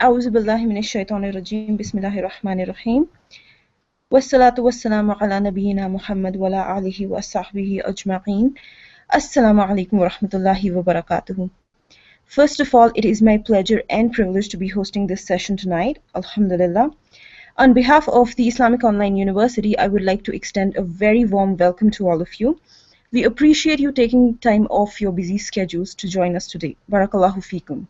أعوذ بالله من الشيطان الرجيم بسم الله الرحمن الرحيم والصلاة والسلام على نبينا محمد وعلى آله وصحبه أجمعين. Assalamu alaikum wa rahmatullahi wa barakatuhu. First of all, it is my pleasure and privilege to be hosting this session tonight. Alhamdulillah. On behalf of the Islamic Online University, I would like to extend a very warm welcome to all of you. We appreciate you taking time off your busy schedules to join us today. Barakallahu feekum.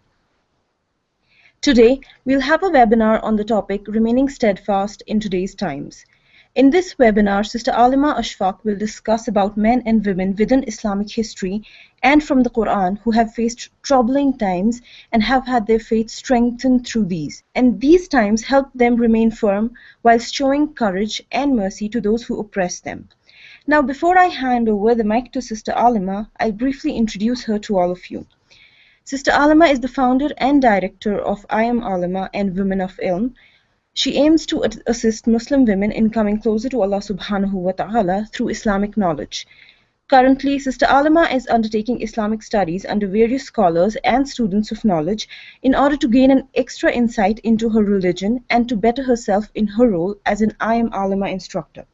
Today, we'll have a webinar on the topic Remaining Steadfast in Today's Times. In this webinar, Sister Alima Ashfaq will discuss about men and women within Islamic history and from the Qur'an who have faced troubling times and have had their faith strengthened through these. And these times help them remain firm whilst showing courage and mercy to those who oppress them. Now, before I hand over the mic to Sister Alima, I'll briefly introduce her to all of you. Sister Alima is the founder and director of I Am Alima and Women of Ilm. She aims to assist Muslim women in coming closer to Allah subḥānahu wa ta'ala through Islamic knowledge. Currently, Sister Alima is undertaking Islamic Studies under various scholars and students of knowledge in order to gain an extra insight into her religion and to better herself in her role as an I Am Alima instructor.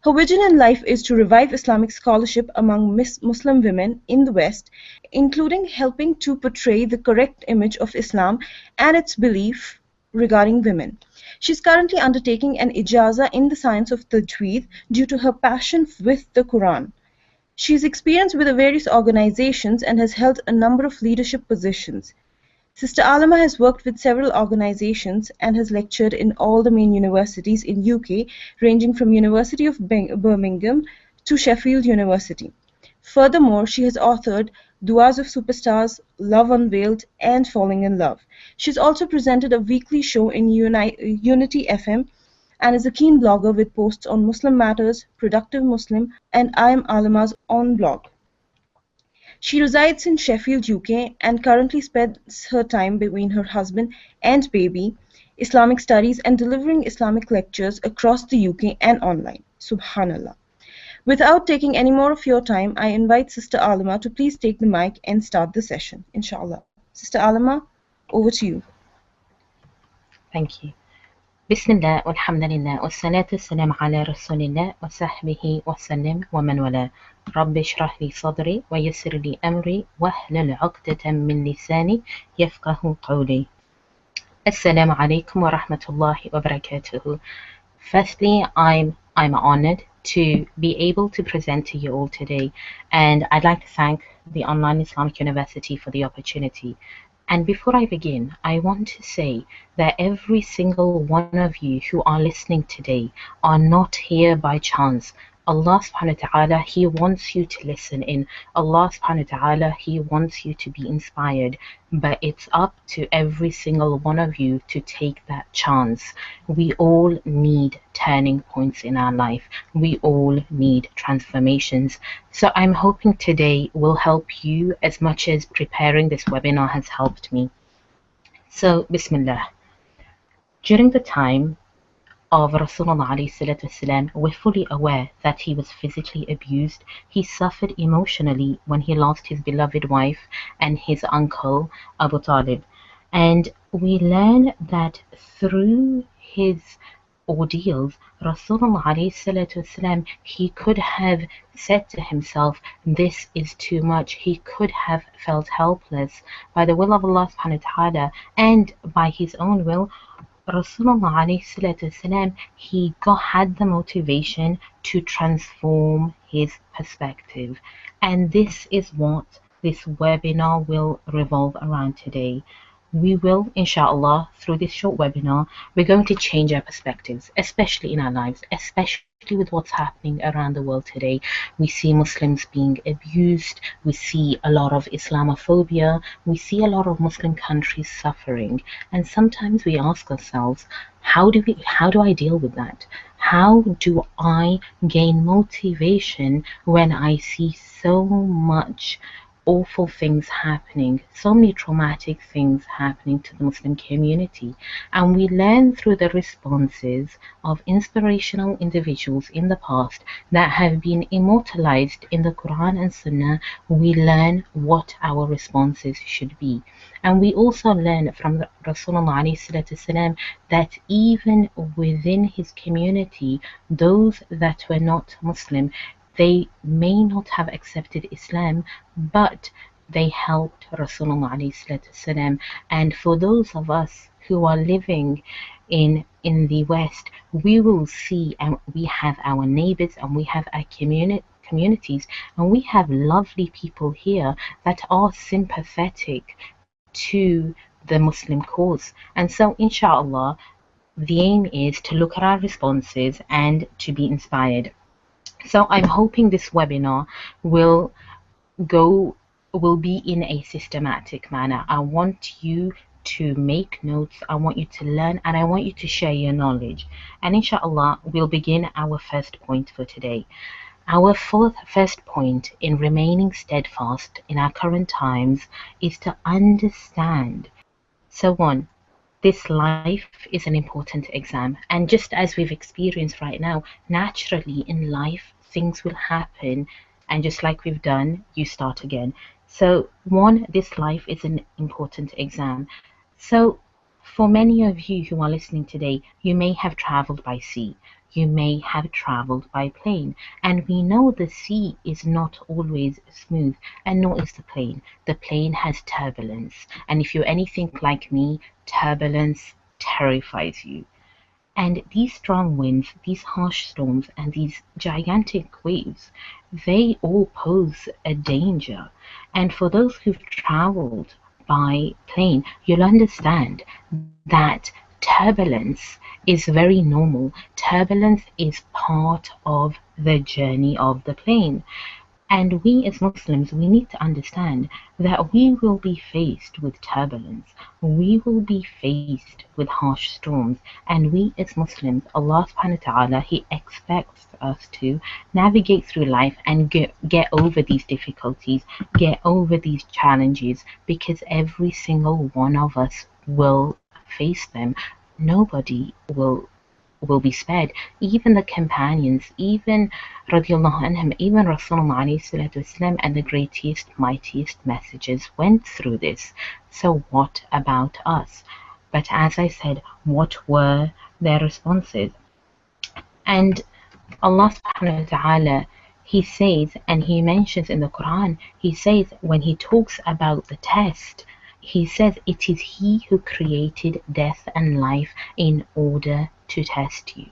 Her vision in life is to revive Islamic scholarship among Muslim women in the West, including helping to portray the correct image of Islam and its belief regarding women. She is currently undertaking an ijazah in the science of tajweed due to her passion with the Qur'an. She is experienced with various organizations and has held a number of leadership positions. Sister Alima has worked with several organizations and has lectured in all the main universities in UK, ranging from University of Birmingham to Sheffield University. Furthermore, she has authored Duas of Superstars, Love Unveiled, and Falling in Love. She's also presented a weekly show in Unity FM and is a keen blogger with posts on Muslim matters, Productive Muslim, and I Am Alima's own blog. She resides in Sheffield, UK, and currently spends her time between her husband and baby, Islamic Studies, and delivering Islamic lectures across the UK and online. Subhanallah. Without taking any more of your time, I invite Sister Alima to please take the mic and start the session, inshallah. Sister Alima, over to you. Thank you. Bismillah, walhamdulillah, wassalatu wassalam ala rasulillah, wa sahbihi wa sallim wa man wala. Rabbi shrah li sadri, wa yassir li amri, wa hlul uqdatan min lisani, yafqahu qawli. Assalamu alaikum wa rahmatullahi wa barakatuhu. Firstly, I'm honored to be able to present to you all today, and I'd like to thank the Online Islamic University for the opportunity. And before I begin, I want to say that every single one of you who are listening today are not here by chance. Allah subhanahu wa ta'ala, He wants you to listen in. Allah subhanahu wa ta'ala, He wants you to be inspired. But it's up to every single one of you to take that chance. We all need turning points in our life. We all need transformations. So I'm hoping today will help you as much as preparing this webinar has helped me. So, Bismillah. During the time of Rasulullah ﷺ, we're fully aware that he was physically abused. He suffered emotionally when he lost his beloved wife and his uncle Abu Talib. And we learn that through his ordeals, Rasulullah ﷺ, he could have said to himself, this is too much. He could have felt helpless. By the will of Allah subhanahu wa ta'ala and by his own will, Rasulullah ﷺ, he had the motivation to transform his perspective. And this is what this webinar will revolve around today. We will, inshallah, through this short webinar, we're going to change our perspectives, especially in our lives, especially with what's happening around the world today. We see Muslims being abused, we see a lot of Islamophobia, we see a lot of Muslim countries suffering, and sometimes we ask ourselves, how do I deal with that? How do I gain motivation when I see so much awful things happening, so many traumatic things happening to the Muslim community. And we learn through the responses of inspirational individuals in the past that have been immortalized in the Quran and Sunnah. We learn what our responses should be. And we also learn from Rasulullah ﷺ that even within his community, those that were not Muslim, they may not have accepted Islam, but they helped Rasulullah ﷺ. And for those of us who are living in the West, we will see, and we have our neighbors and we have our communities, and we have lovely people here that are sympathetic to the Muslim cause. And so inshallah, the aim is to look at our responses and to be inspired. So I'm hoping this webinar will be in a systematic manner. I want you to make notes, I want you to learn, and I want you to share your knowledge. And inshallah, we'll begin our first point for today. Our first point in remaining steadfast in our current times is to understand. So one, this life is an important exam, and just as we've experienced right now, naturally in life things will happen, and just like we've done, you start again. So one, this life is an important exam. So for many of you who are listening today, you may have traveled by sea, you may have traveled by plane, and we know the sea is not always smooth, and nor is the plane. The plane has turbulence, and if you're anything like me, turbulence terrifies you. And these strong winds, these harsh storms, and these gigantic waves, they all pose a danger. And for those who've traveled by plane, you'll understand that turbulence is very normal. Turbulence is part of the journey of the plane. And we as Muslims, we need to understand that we will be faced with turbulence, we will be faced with harsh storms, and we as Muslims, Allah subhanahu wa ta'ala, He expects us to navigate through life and get over these difficulties, get over these challenges, because every single one of us will face them. Nobody will be spared. Even the companions, even radiallahu anhum, even Rasulullah ﷺ and the greatest, mightiest messages went through this. So what about us? But as I said, what were their responses? And Allah subhanahu wa ta'ala, He says, and He mentions in the Quran, He says when He talks about the test, He says it is He who created death and life in order to test you.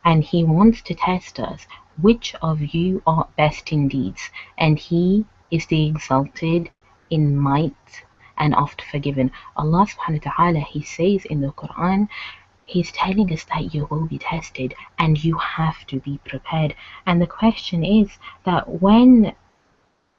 And He wants to test us, which of you are best in deeds, and He is the exalted in might and oft forgiven. Allah subhanahu wa ta'ala, He says in the Quran, He's telling us that you will be tested and you have to be prepared. And the question is that when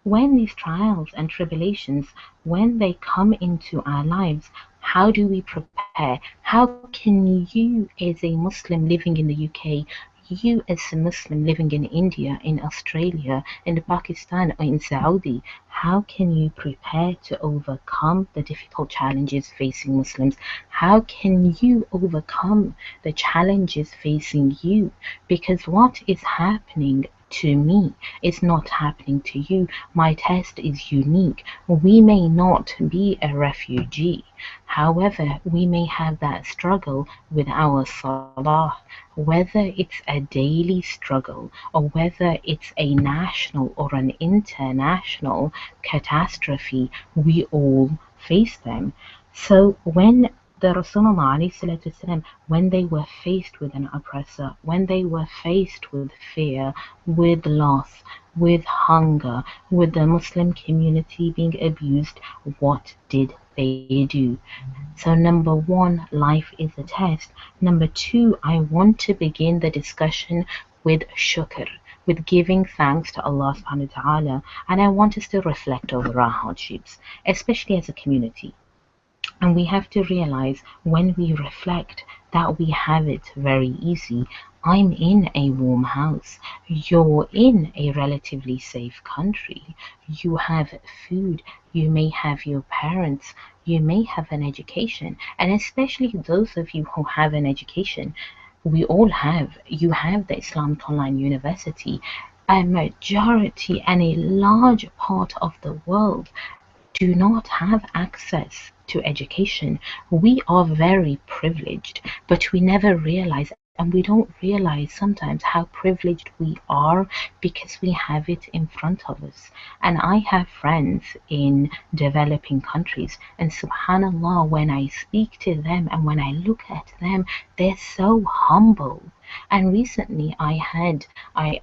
these trials and tribulations, when they come into our lives, how do we prepare? How can you as a Muslim living in the UK, you as a Muslim living in India, in Australia, in Pakistan, or in Saudi, how can you prepare to overcome the difficult challenges facing Muslims? How can you overcome the challenges facing you? Because what is happening to me is not happening to you. My test is unique. We may not be a refugee. However, we may have that struggle with our salah, whether it's a daily struggle or whether it's a national or an international catastrophe, we all face them. So when the Rasulullah ﷺ, when they were faced with an oppressor, when they were faced with fear, with loss, with hunger, with the Muslim community being abused, what did they do? So number one, life is a test. Number two, I want to begin the discussion with shukr, with giving thanks to Allah subhanahu wa ta'ala, and I want us to reflect over our hardships, especially as a community. And we have to realize when we reflect that we have it very easy. I'm in a warm house. You're in a relatively safe country. You have food. You may have your parents. You may have an education. And especially those of you who have an education, we all have. You have the Islamic Online University. A majority and a large part of the world do not have access to education. We are very privileged, but we never realize, and we don't realize sometimes how privileged we are because we have it in front of us. And I have friends in developing countries, and subhanallah, when I speak to them and when I look at them, they're so humble. And recently I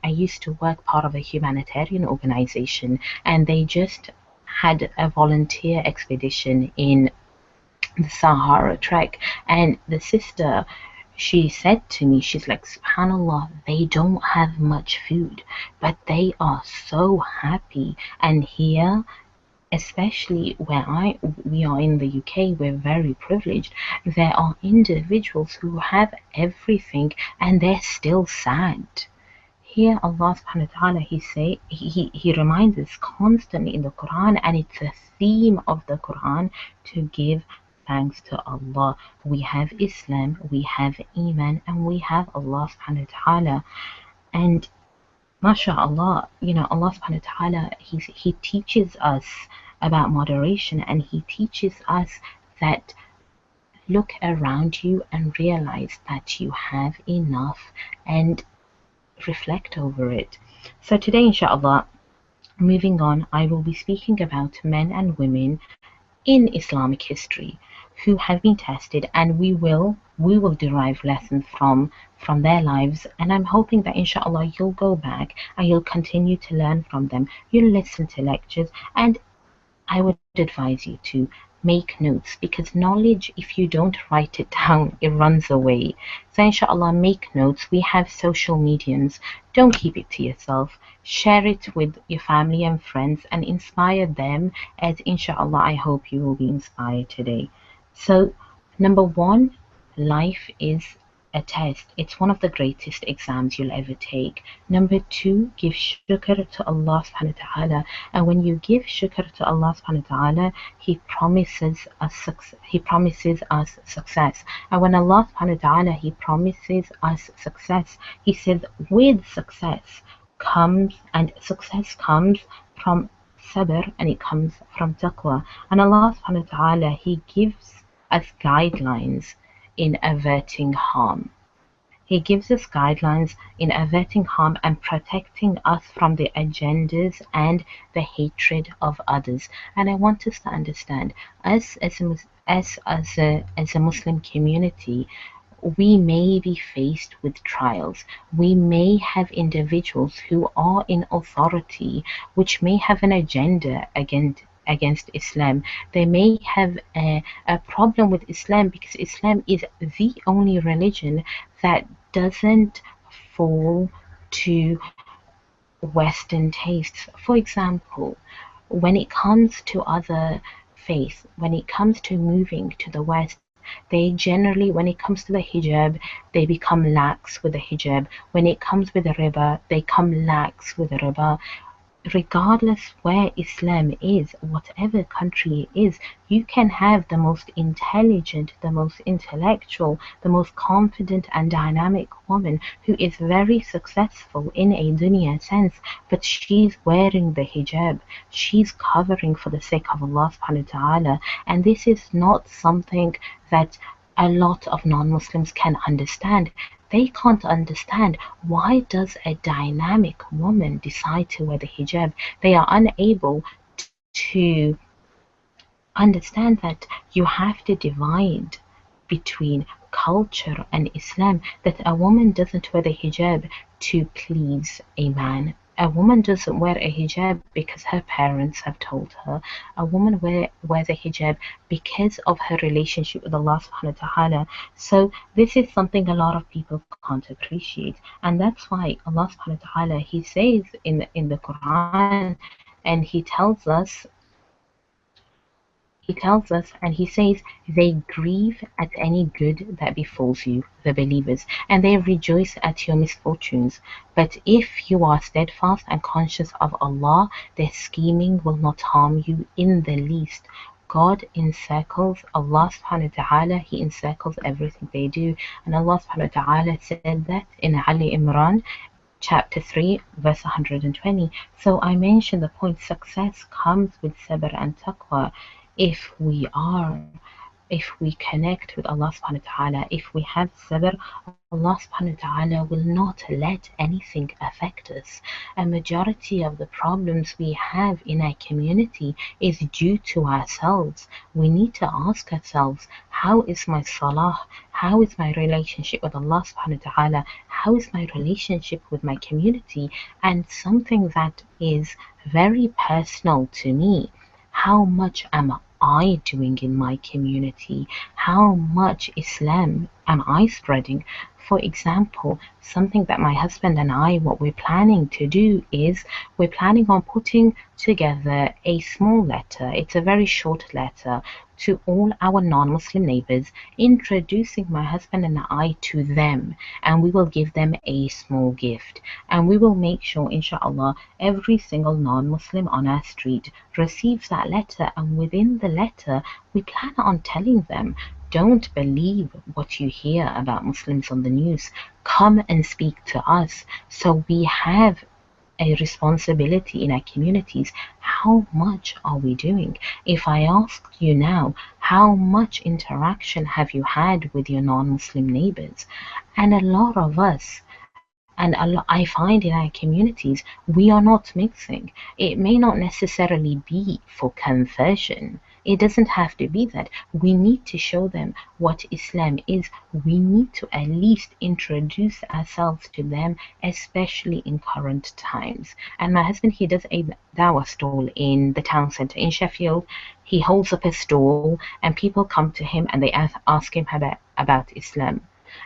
used to work part of a humanitarian organization, and they just had a volunteer expedition in the Sahara Trek, and the sister, she said to me, she's like, subhanallah, they don't have much food, but they are so happy. And here, especially where we are in the UK, we're very privileged. There are individuals who have everything and they're still sad. Here Allah subhanahu wa ta'ala, he reminds us constantly in the Quran, and it's a theme of the Quran to give thanks to Allah. We have Islam, we have Iman, and we have Allah subhanahu wa ta'ala. And mashallah, Allah subhanahu wa ta'ala, he teaches us about moderation, and he teaches us that look around you and realize that you have enough, and reflect over it. So today, inshallah, moving on, I will be speaking about men and women in Islamic history who have been tested, and we will derive lessons from their lives. And I'm hoping that inshallah you'll go back and you'll continue to learn from them. You'll listen to lectures, and I would advise you to make notes, because knowledge, if you don't write it down, it runs away. So inshallah, make notes. We have social mediums. Don't keep it to yourself. Share it with your family and friends and inspire them, as inshallah I hope you will be inspired today. So number one, life is a test. It's one of the greatest exams you'll ever take. Number two, give shukr to Allah subhanahu wa ta'ala. And when you give shukr to Allah subhanahu wa ta'ala, He promises us success. And when Allah subhanahu wa ta'ala, He promises us success, He says with success comes from sabr, and it comes from taqwa. And Allah subhanahu wa ta'ala, He gives us guidelines in averting harm. He gives us guidelines in averting harm and protecting us from the agendas and the hatred of others. And I want us to understand, as a Muslim community, we may be faced with trials. We may have individuals who are in authority which may have an agenda against Islam. They may have a problem with Islam because Islam is the only religion that doesn't fall to Western tastes. For example, when it comes to other faiths, when it comes to moving to the West, they generally, when it comes to the hijab, they become lax with the hijab. When it comes with the riba, they come lax with the riba. Regardless where Islam is, whatever country it is, you can have the most intelligent, the most intellectual, the most confident and dynamic woman who is very successful in a dunya sense, but she's wearing the hijab. She's covering for the sake of Allah subhanahu wa ta'ala. And this is not something that a lot of non-Muslims can understand. They can't understand, why does a dynamic woman decide to wear the hijab? They are unable to understand that you have to divide between culture and Islam, that a woman doesn't wear the hijab to please a man. A woman doesn't wear a hijab because her parents have told her. A woman wears a hijab because of her relationship with Allah subhanahu wa ta'ala. So this is something a lot of people can't appreciate. And that's why Allah subhanahu wa ta'ala, He says in the Quran, and He tells us He tells us and he says, they grieve at any good that befalls you, the believers, and they rejoice at your misfortunes. But if you are steadfast and conscious of Allah, their scheming will not harm you in the least. God encircles Allah subhanahu wa ta'ala, He encircles everything they do. And Allah subhanahu wa ta'ala said that in Ali Imran chapter 3 verse 120. So I mentioned the point, success comes with sabr and taqwa. If we connect with Allah subhanahu wa ta'ala, if we have sabr, Allah subhanahu wa ta'ala will not let anything affect us. A majority of the problems we have in our community is due to ourselves. We need to ask ourselves, how is my salah? How is my relationship with Allah subhanahu wa ta'ala? How is my relationship with my community? And something that is very personal to me, how much am I doing in my community? How much Islam am I spreading? For example, something that my husband and I, what we're planning to do is we're planning on putting together a small letter. It's a very short letter to all our non-Muslim neighbors, introducing my husband and I to them, and we will give them a small gift, and we will make sure, inshallah, every single non-Muslim on our street receives that letter. And within the letter we plan on telling them, don't believe what you hear about Muslims on the news. Come and speak to us. So we have a responsibility in our communities. How much are we doing? If I ask you now, how much interaction have you had with your non-Muslim neighbors? And a lot of us, I find in our communities, we are not mixing. It may not necessarily be for conversion. It doesn't have to be that. We need to show them what Islam is. We need to at least introduce ourselves to them, especially in current times. And my husband, he does a dawah stall in the town centre in Sheffield. He holds up a stall and people come to him and they ask him about Islam.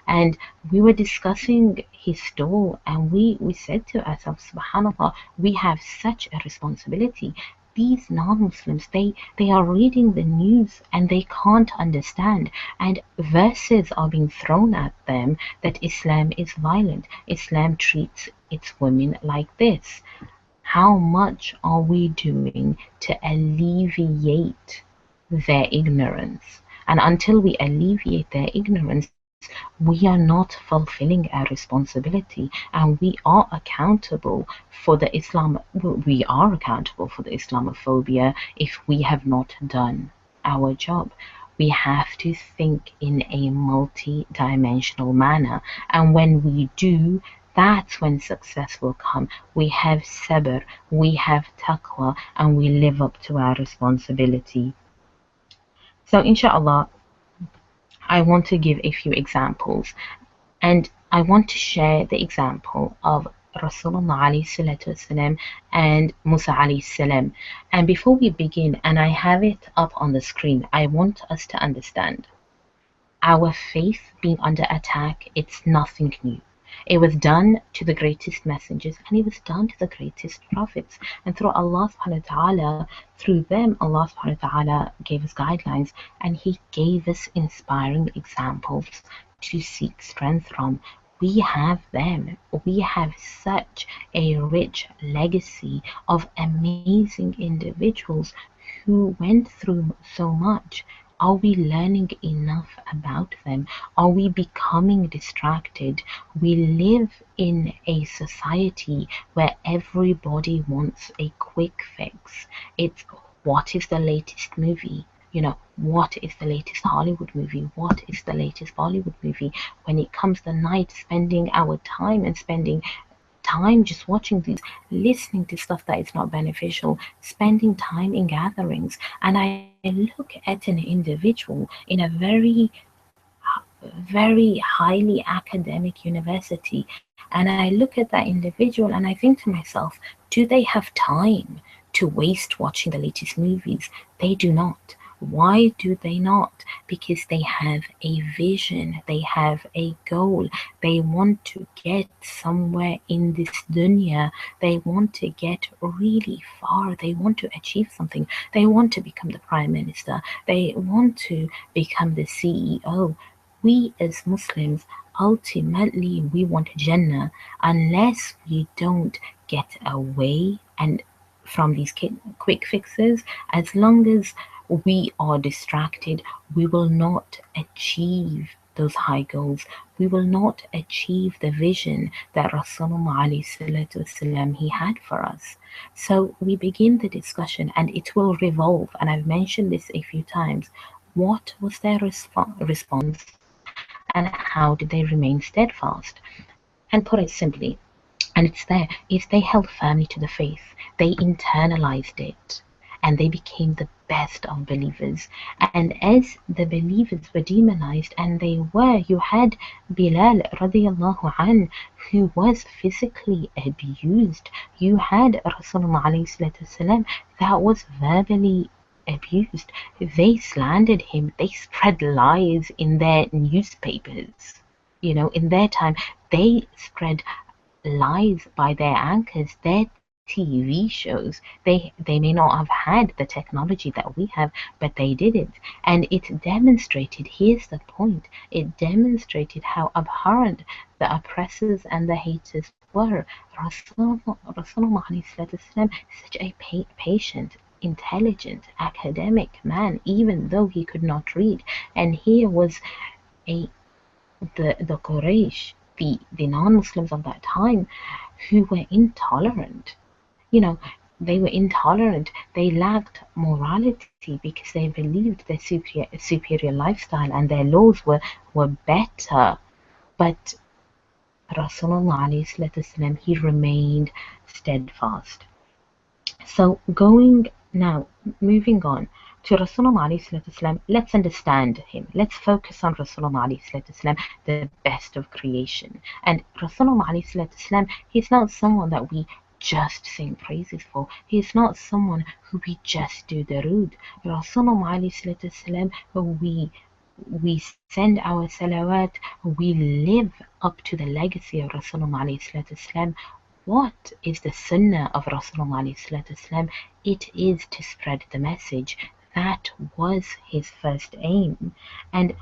And we were discussing his stall, and we said to ourselves, subhanallah, we have such a responsibility. These non-Muslims, they are reading the news and they can't understand, and verses are being thrown at them that Islam is violent, Islam treats its women like this. How much are we doing to alleviate their ignorance? And until we alleviate their ignorance, we are not fulfilling our responsibility, and we are accountable for the Islamophobia if we have not done our job. We have to think in a multi-dimensional manner, and when we do, that's when success will come. We have sabr, we have taqwa, and we live up to our responsibility. So inshallah, I want to give a few examples, and I want to share the example of Rasulullah alayhi salatu wasalam and Musa alayhi salam. And before we begin, and I have it up on the screen, I want us to understand our faith being under attack, it's nothing new. It was done to the greatest messengers, and it was done to the greatest prophets. And through Allah subhanahu wa ta'ala, through them, Allah subhanahu wa ta'ala gave us guidelines, and He gave us inspiring examples to seek strength from. We have them. We have such a rich legacy of amazing individuals who went through so much. Are we learning enough about them? Are we becoming distracted? We live in a society where everybody wants a quick fix. It's what is the latest movie? What is the latest Hollywood movie? What is the latest Bollywood movie? When it comes to night, spending our time and spending time just watching these, listening to stuff that is not beneficial, spending time in gatherings. And I look at an individual in a very, very highly academic university, and I look at that individual and I think to myself, do they have time to waste watching the latest movies? They do not. Why do they not? Because they have a vision, they have a goal, they want to get somewhere in this dunya, they want to get really far, they want to achieve something, they want to become the Prime Minister, they want to become the CEO. We as Muslims, ultimately, we want Jannah unless we don't get away and from these quick fixes. As long as we are distracted, we will not achieve those high goals. We will not achieve the vision that Rasulullah he had for us. So we begin the discussion and it will revolve, and I've mentioned this a few times. What was their response and how did they remain steadfast? And put it simply, and it's there, is they held firmly to the faith, they internalized it, and they became the best of believers. And as the believers were demonized, and they were, you had Bilal radiallahu an, who was physically abused. You had Rasulullah alayhi salatu wasalam that was verbally abused. They slandered him, they spread lies in their newspapers. In their time, they spread lies by their anchors, their TV shows. They may not have had the technology that we have, but they did it. And it demonstrated, here's the point, it demonstrated how abhorrent the oppressors and the haters were. Rasulullah is such a patient, intelligent, academic man, even though he could not read. And here was the Quraysh, the non-Muslims of that time, who were intolerant. They were intolerant. They lacked morality because they believed their superior lifestyle and their laws were better. But Rasulullah ﷺ, he remained steadfast. So moving on to Rasulullah ﷺ, let's understand him. Let's focus on Rasulullah ﷺ, the best of creation. And Rasulullah ﷺ, he's not someone that we just sing praises for. He's not someone who we just do durood. Rasulullah ﷺ, we send our salawat, we live up to the legacy of Rasulullah ﷺ. What is the sunnah of Rasulullah ﷺ? It is to spread the message. That was his first aim. And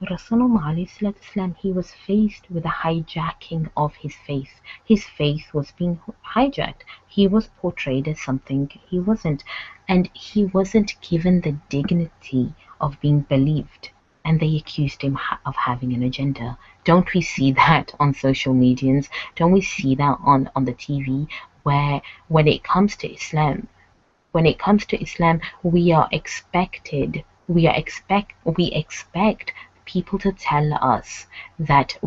Rasulullah ﷺ, he was faced with a hijacking of his faith. His faith was being hijacked. He was portrayed as something he wasn't. And he wasn't given the dignity of being believed. And they accused him of having an agenda. Don't we see that on social medias? Don't we see that on the TV, where when it comes to Islam, we expect people to tell us that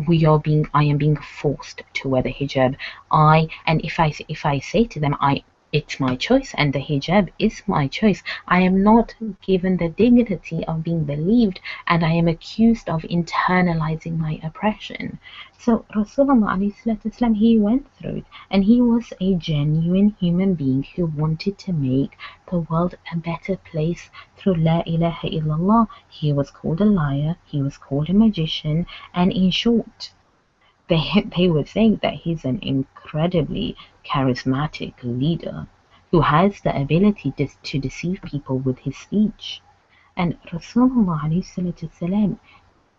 I am being forced to wear the hijab. And if I say to them, it's my choice and the hijab is my choice, I am not given the dignity of being believed, and I am accused of internalizing my oppression. So Rasulullah ﷺ, he went through it, and he was a genuine human being who wanted to make the world a better place through La ilaha illallah. He was called a liar, he was called a magician, and in short, they would think that he's an incredibly charismatic leader who has the ability to deceive people with his speech. And Rasulullah ﷺ,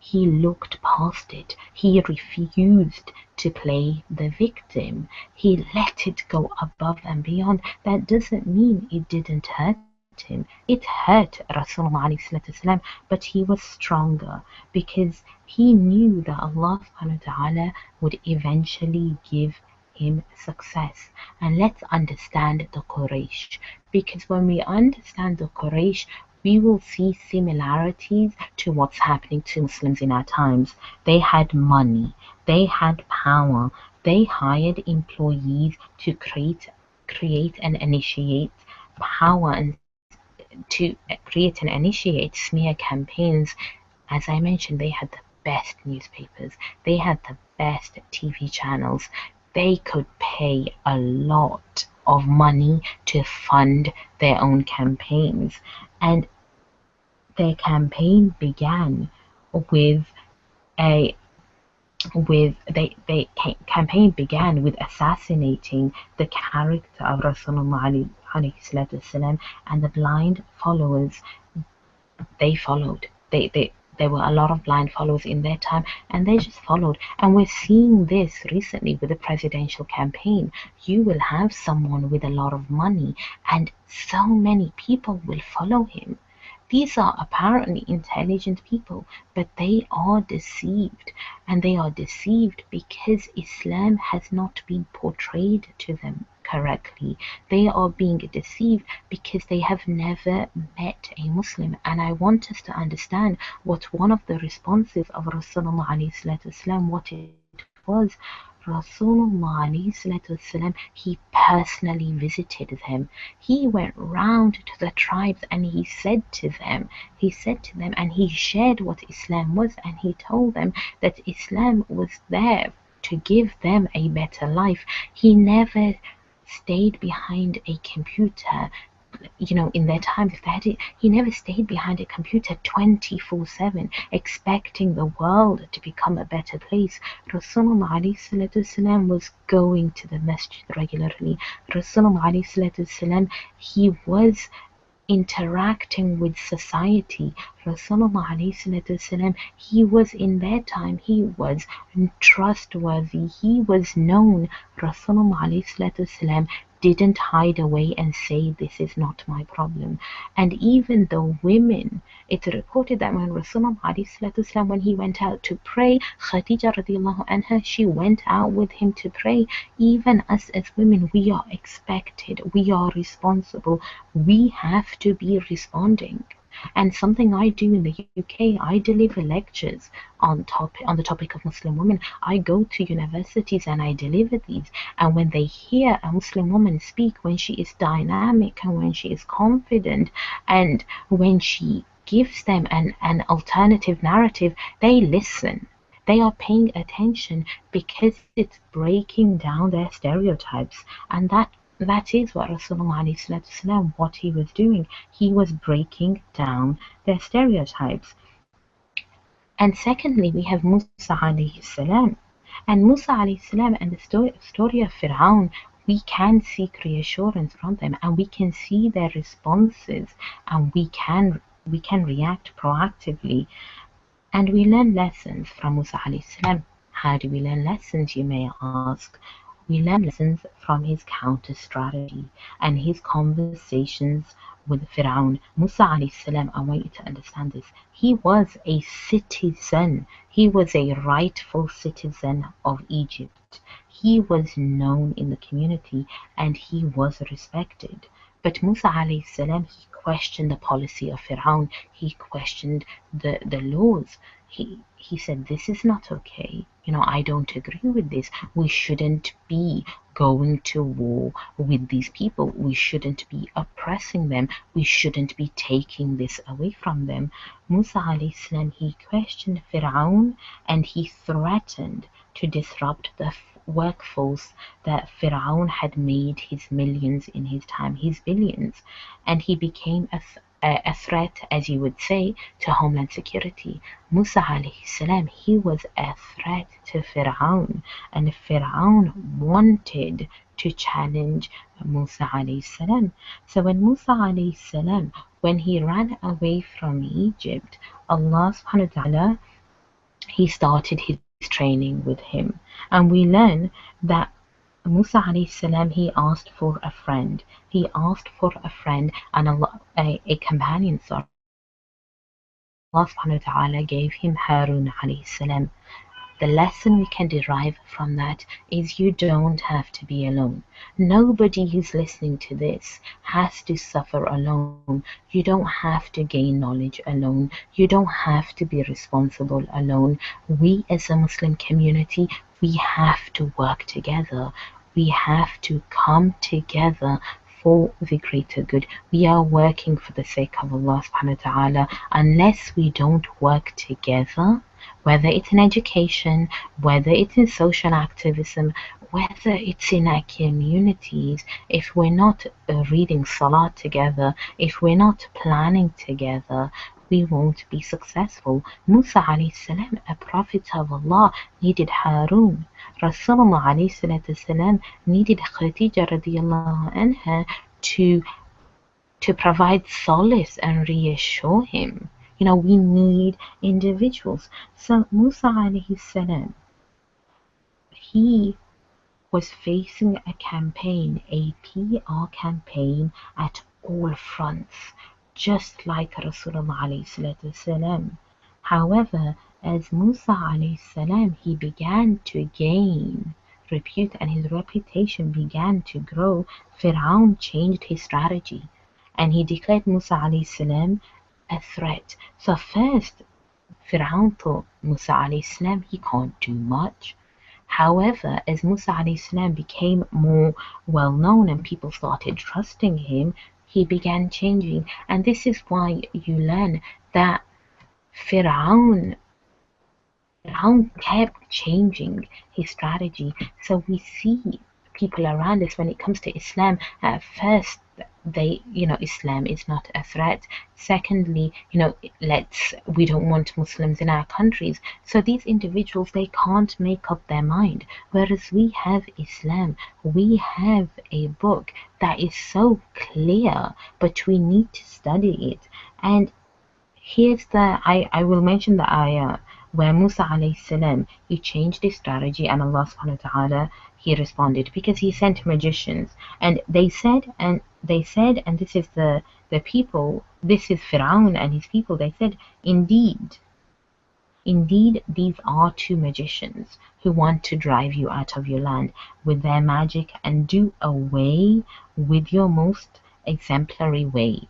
he looked past it. He refused to play the victim. He let it go above and beyond. That doesn't mean it didn't hurt him. It hurt Rasulullah ﷺ, but he was stronger because he knew that Allah subhanahu wa ta'ala would eventually give him success. And let's understand the Quraysh, because when we understand the Quraysh, we will see similarities to what's happening to Muslims in our times. They had money, they had power, they hired employees to create and initiate power and to create and initiate smear campaigns. As I mentioned, they had the best newspapers, they had the best TV channels, they could pay a lot of money to fund their own campaigns. And their campaign began with a campaign began with assassinating the character of Rasulullah alayhi salatu wasalam, and the blind followers, they followed. There were a lot of blind followers in their time, and they just followed. And we're seeing this recently with the presidential campaign. You will have someone with a lot of money, and so many people will follow him. These are apparently intelligent people, but they are deceived. And they are deceived because Islam has not been portrayed to them correctly. They are being deceived because they have never met a Muslim. And I want us to understand what one of the responses of Rasulullah ﷺ, what it was. Rasulullah ﷺ, he personally visited them. He went round to the tribes and he said to them, and he shared what Islam was, and he told them that Islam was there to give them a better life. He never stayed behind a computer. In their time, he never stayed behind a computer 24/7 expecting the world to become a better place. Rasulullah ﷺ was going to the masjid regularly. Rasulullah ﷺ, he was interacting with society. Rasulullah ﷺ, he was in their time, he was trustworthy, he was known. Rasulullah ﷺ didn't hide away and say, this is not my problem. And even the women, it's reported that when Rasulullah ﷺ, when he went out to pray, Khadija radiallahu anha, she went out with him to pray. Even us as women, we are expected, we are responsible, we have to be responding. And something I do in the UK, I deliver lectures on the topic of Muslim women. I go to universities and I deliver these. And when they hear a Muslim woman speak, when she is dynamic and when she is confident and when she gives them an alternative narrative, they listen. They are paying attention because it's breaking down their stereotypes. And that is what Rasulullah ﷺ, what he was doing. He was breaking down their stereotypes. And secondly, we have Musa alayhi salam. And Musa alayhi salam and the story of Fir'aun, we can seek reassurance from them, and we can see their responses, and we can react proactively. And we learn lessons from Musa alayhi salam. How do we learn lessons, you may ask? We learn lessons from his counter strategy and his conversations with Fir'aun. Musa alayhi salam, I want you to understand this. He was a citizen. He was a rightful citizen of Egypt. He was known in the community and he was respected. But Musa alayhi salam, he questioned the policy of Fir'aun. He questioned the laws. He said, this is not okay. I don't agree with this. We shouldn't be going to war with these people. We shouldn't be oppressing them. We shouldn't be taking this away from them. Musa alayhi salam, he questioned Fir'aun and he threatened to disrupt the workforce that Fir'aun had made his millions in his time, his billions. And he became a threat, as you would say, to homeland security. Musa alayhi salam, he was a threat to Fir'aun, and Fir'aun wanted to challenge Musa alayhi salam. So when Musa alayhi salam, when he ran away from Egypt, Allah subhanahu wa ta'ala, he started his training with him. And we learn that Musa alayhi salam, he asked for a friend. He asked for a friend and a companion, sorry. Allah subhanahu wa ta'ala gave him Harun alayhi salam. The lesson we can derive from that is you don't have to be alone. Nobody who's listening to this has to suffer alone. You don't have to gain knowledge alone. You don't have to be responsible alone. We as a Muslim community, we have to work together. We have to come together for the greater good. We are working for the sake of Allah subhanahu wa ta'ala. Unless we don't work together, whether it's in education, whether it's in social activism, whether it's in our communities, if we're not reading Salah together, if we're not planning together, we won't be successful. Musa alayhi salam, a prophet of Allah, needed Harun. Rasulullah alayhi salam needed Khadija radiallahu anha to provide solace and reassure him. We need individuals. So Musa alayhi salam, he was facing a campaign, a PR campaign at all fronts, just like Rasulullah alayhi salam. However, as Musa alayhi salam, he began to gain repute and his reputation began to grow. Fir'aun changed his strategy and he declared Musa alayhi salam a threat. So first, Fir'aun thought Musa alayhi salam, he can't do much. However, as Musa alayhi salam became more well known and people started trusting him, he began changing. And this is why you learn that Fir'aun kept changing his strategy. So we see people around us when it comes to Islam, at first Islam is not a threat. Secondly, we don't want Muslims in our countries. So these individuals, they can't make up their mind. Whereas we have Islam, we have a book that is so clear, but we need to study it. And here's I will mention the ayah where Musa alayhi salam, he changed his strategy and Allah subhanahu wa ta'ala, he responded because he sent magicians and they said, and this is the people, this is Fir'aun and his people, they said, indeed these are two magicians who want to drive you out of your land with their magic and do away with your most exemplary way.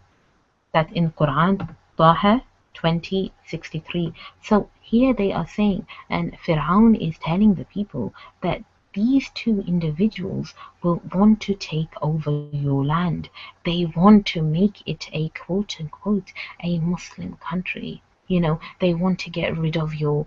That's in Quran, Taha 20:63. So here they are saying, and Fir'aun is telling the people that these two individuals will want to take over your land. They want to make it a quote unquote a Muslim country. They want to get rid of your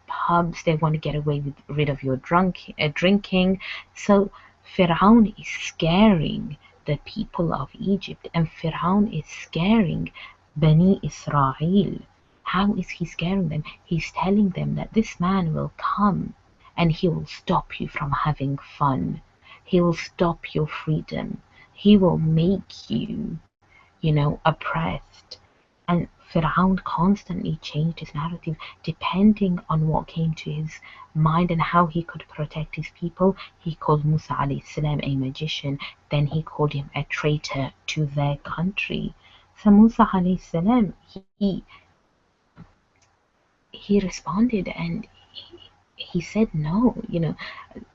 pubs. They want to get rid of your drinking. So Fir'aun is scaring the people of Egypt, and Fir'aun is scaring Bani Israel. How is he scaring them? He's telling them that this man will come and he will stop you from having fun. He will stop your freedom. He will make you, oppressed. And Fir'aun constantly changed his narrative depending on what came to his mind and how he could protect his people. He called Musa alayhi salam a magician, then he called him a traitor to their country. So Musa alayhi salam, he responded and he said, no,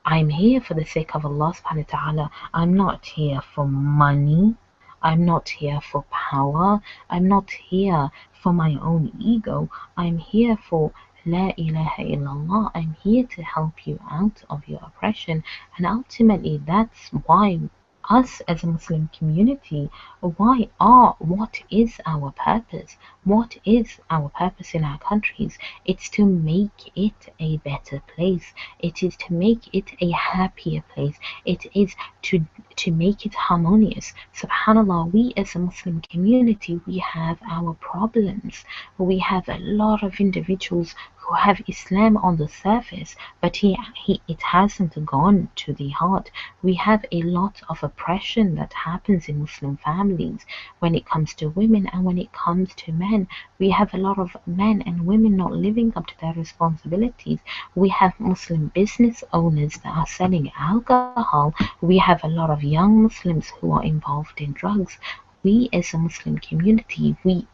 I'm here for the sake of Allah subhanahu wa ta'ala. I'm not here for money. I'm not here for power. I'm not here for my own ego. I'm here for La ilaha illallah. I'm here to help you out of your oppression. And ultimately, that's why us as a Muslim community, what is our purpose? What is our purpose in our countries? It's to make it a better place. It is to make it a happier place. It is to make it harmonious. SubḥānaLlah, we as a Muslim community, we have our problems. We have a lot of individuals who have Islam on the surface, but it hasn't gone to the heart. We have a lot of oppression that happens in Muslim families when it comes to women and when it comes to men. We have a lot of men and women not living up to their responsibilities. We have Muslim business owners that are selling alcohol. We have a lot of young Muslims who are involved in drugs. We as a Muslim community, we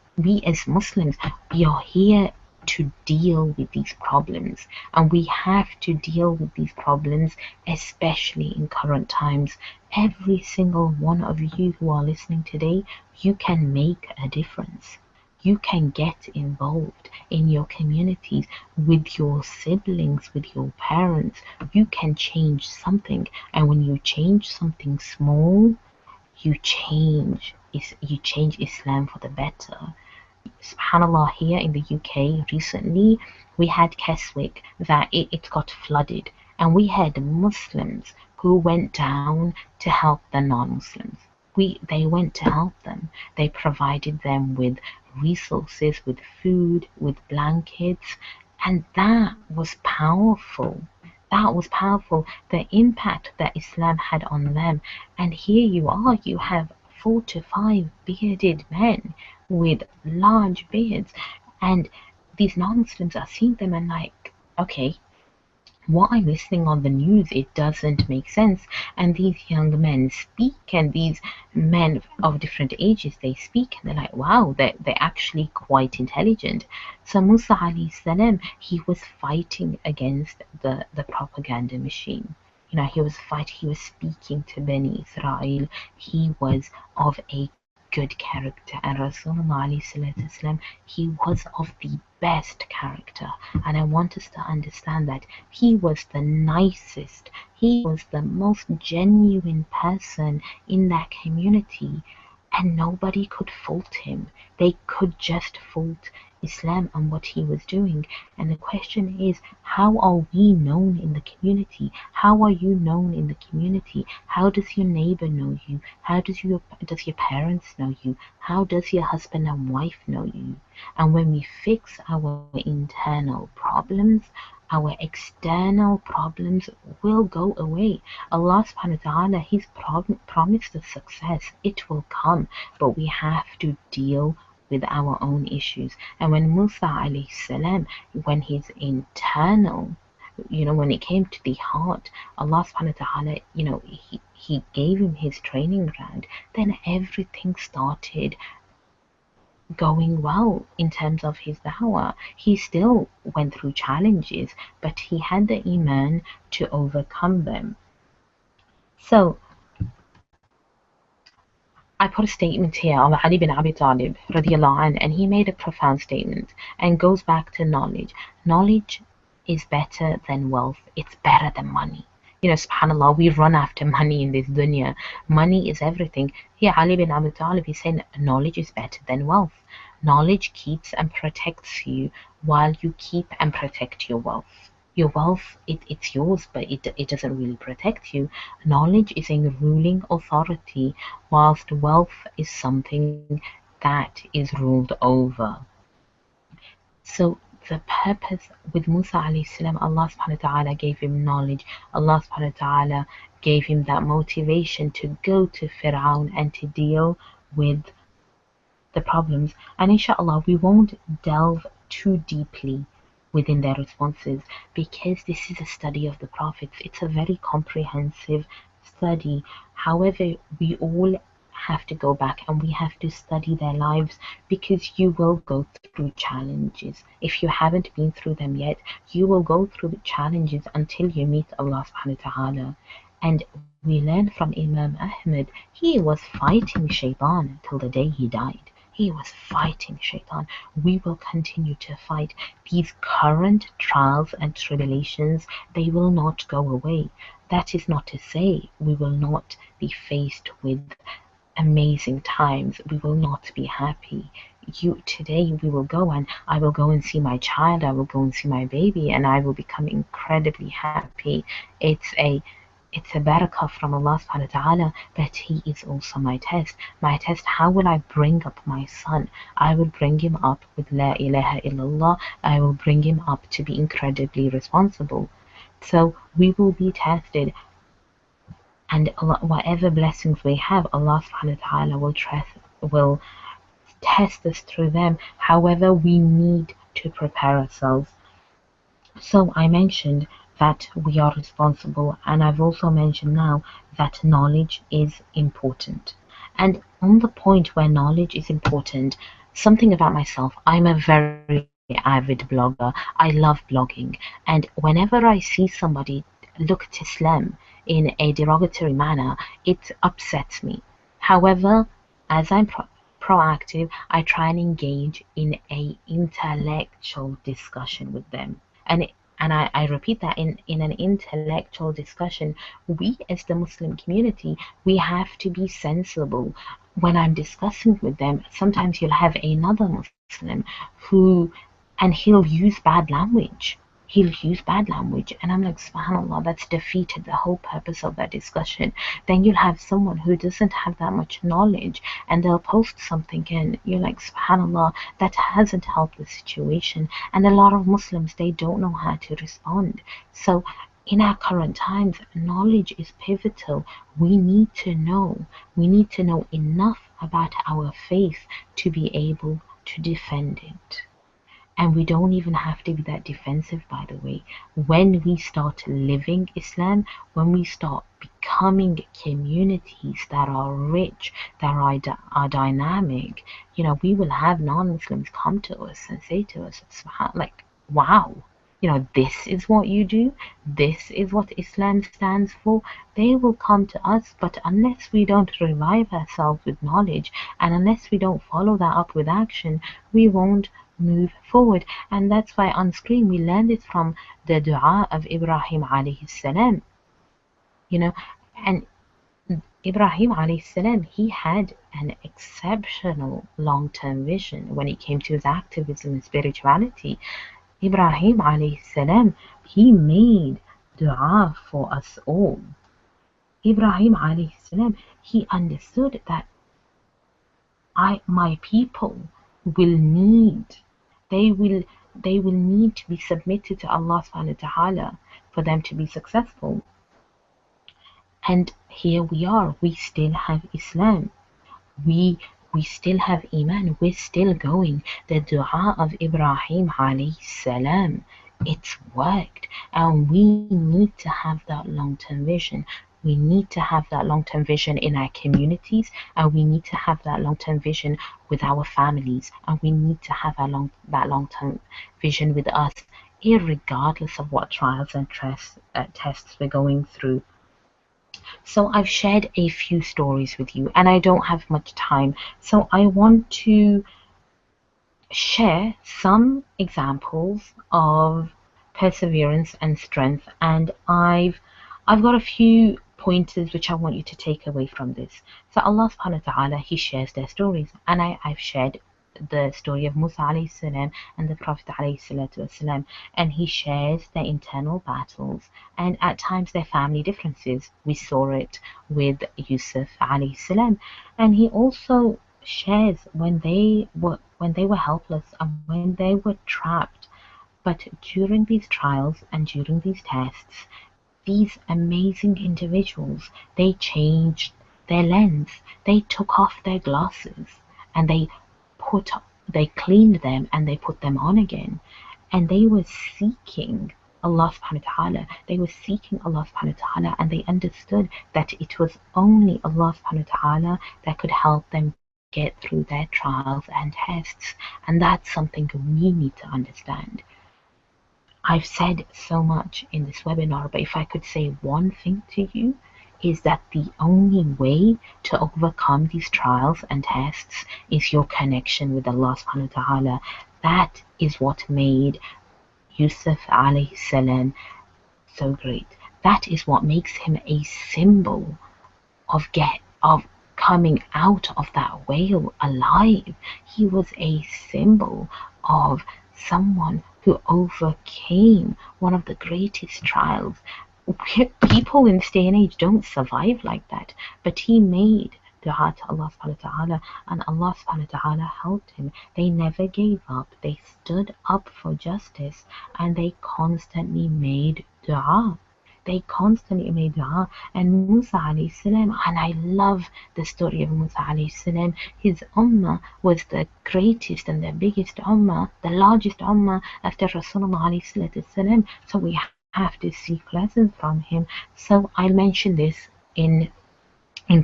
as Muslims, we are here to deal with these problems, and we have to deal with these problems, especially in current times. Every single one of you who are listening today, you can make a difference. You can get involved in your communities with your siblings, with your parents. You can change something, and when you change something small, you change Islam for the better. SubḥānaLlah, here in the UK recently, we had Keswick that it got flooded, and we had Muslims who went down to help the non-Muslims. They went to help them. They provided them with resources, with food, with blankets, and that was powerful. That was powerful, the impact that Islam had on them. And here you are, you have 4 to 5 bearded men with large beards, and these non-Muslims are seeing them and like, okay, what I'm listening on the news, it doesn't make sense. And these young men speak, and these men of different ages, they speak, and they're like, wow, they're actually quite intelligent. So Musa alayhi salam, he was fighting against the propaganda machine. He was fighting, he was speaking to Bani Israel. He was of a good character, and Rasulullah alayhi salatu wasalam, he was of the best character. And I want us to understand that he was the nicest, he was the most genuine person in that community, and nobody could fault him. They could just fault Islam and what he was doing. And the question is, how are we known in the community? How are you known in the community? How does your neighbor know you? How does your parents know you? How does your husband and wife know you? And when we fix our internal problems, our external problems will go away. Allah subhanahu wa ta'ala, He's promised us success. It will come, but we have to deal with our own issues. And when Musa alayhi salam, when his internal, when it came to the heart, Allah subhanahu wa ta'ala, he gave him his training ground, then everything started going well in terms of his dawah. He still went through challenges, but he had the iman to overcome them. So I put a statement here of Ali bin Abi Talib radiallahu anh, and he made a profound statement and goes back to knowledge. Knowledge is better than wealth. It's better than money. Subhanallah, we run after money in this dunya. Money is everything. Here, Ali bin Abi Talib, he's saying knowledge is better than wealth. Knowledge keeps and protects you while you keep and protect your wealth. Your wealth, it's yours, but it doesn't really protect you. Knowledge is a ruling authority, whilst wealth is something that is ruled over. So the purpose with Musa alayhi salam, Allah subhanahu wa ta'ala gave him knowledge. Allah subhanahu wa ta'ala gave him that motivation to go to Fir'aun and to deal with the problems. And inshallah, we won't delve too deeply within their responses, because this is a study of the prophets. It's a very comprehensive study. However, we all have to go back and we have to study their lives, because you will go through challenges. If you haven't been through them yet, you will go through the challenges until you meet Allah subhanahu wa ta'ala. And we learn from Imam Ahmad, he was fighting shaitan till the day he died. He was fighting shaitan. We will continue to fight. These current trials and tribulations, they will not go away. That is not to say we will not be faced with amazing times. We will not be happy. Today we will go, and I will go and see my child, I will go and see my baby, and I will become incredibly happy. It's a barakah from Allah subhanahu wa ta'ala, but he is also my test. My test, how will I bring up my son? I will bring him up with La ilaha illallah. I will bring him up to be incredibly responsible. So we will be tested, and whatever blessings we have, Allah subhanahu wa ta'ala will test us through them. However, we need to prepare ourselves. So I mentioned that we are responsible, and I've also mentioned now that knowledge is important. And on the point where knowledge is important, something about myself, I'm a very avid blogger. I love blogging, and whenever I see somebody look at Islam in a derogatory manner, it upsets me. However, as I'm proactive, I try and engage in a intellectual discussion with them. And I repeat that, in an intellectual discussion, we as the Muslim community, we have to be sensible. When I'm discussing with them, sometimes you'll have another Muslim and he'll use bad language. he'll use bad language, and I'm like, subhanallah, that's defeated the whole purpose of that discussion. Then you'll have someone who doesn't have that much knowledge, and they'll post something, and you're like, subhanallah, that hasn't helped the situation. And a lot of Muslims, they don't know how to respond. So in our current times, knowledge is pivotal. We need to know. We need to know enough about our faith to be able to defend it. And we don't even have to be that defensive, by the way. When we start living Islam, when we start becoming communities that are rich, that are dynamic, we will have non-Muslims come to us and say to us, like, wow, this is what you do, this is what Islam stands for. They will come to us, but unless we don't revive ourselves with knowledge, and unless we don't follow that up with action, we won't move forward. And that's why on screen we learned it from the dua of Ibrahim alayhi salam. And Ibrahim alayhi salam, he had an exceptional long-term vision when it came to his activism and spirituality. Ibrahim alayhi salam, he made dua for us all. Ibrahim alayhi salam, he understood that my people will need, they will need to be submitted to Allah subhanahu wa ta'ala for them to be successful. And here we are, we still have Islam. We still have Iman, we're still going. The dua of Ibrahim alayhi salam, it's worked. And we need to have that long-term vision. We need to have that long-term vision in our communities, and we need to have that long-term vision with our families, and we need to have that long-term vision with us, irregardless of what trials and tests we're going through. So I've shared a few stories with you, and I don't have much time, so I want to share some examples of perseverance and strength, and I've got a few pointers which I want you to take away from this. So Allah subhanahu wa ta'ala, he shares their stories, and I've shared the story of Musa alayhi salam and the Prophet alayhi salatu wasalam, and he shares their internal battles and at times their family differences. We saw it with Yusuf alayhi salam, and he also shares when they were helpless and when they were trapped. But during these trials and during these tests, these amazing individuals, they changed their lens, they took off their glasses, and they cleaned them and they put them on again, and they were seeking Allah subhanahu wa ta'ala. They were seeking Allah subhanahu wa ta'ala, and they understood that it was only Allah subhanahu wa ta'ala that could help them get through their trials and tests. And that's something we need to understand. I've said so much in this webinar, but if I could say one thing to you, is that the only way to overcome these trials and tests is your connection with Allah subhanahu wa ta'ala. That is what made Yusuf alayhi salam so great. That is what makes him a symbol of coming out of that whale alive. He was a symbol of someone who overcame one of the greatest trials. People in this day and age don't survive like that, but he made dua to Allah subhanahu wa ta'ala, and Allah subhanahu wa ta'ala helped him. They never gave up. They stood up for justice, and they constantly made dua. And Musa alayhi salam, and I love the story of Musa alayhi salam, his ummah was the greatest and the biggest ummah, the largest ummah after Rasulullah alayhi salam. So we have to seek lessons from him. So I'll mention this in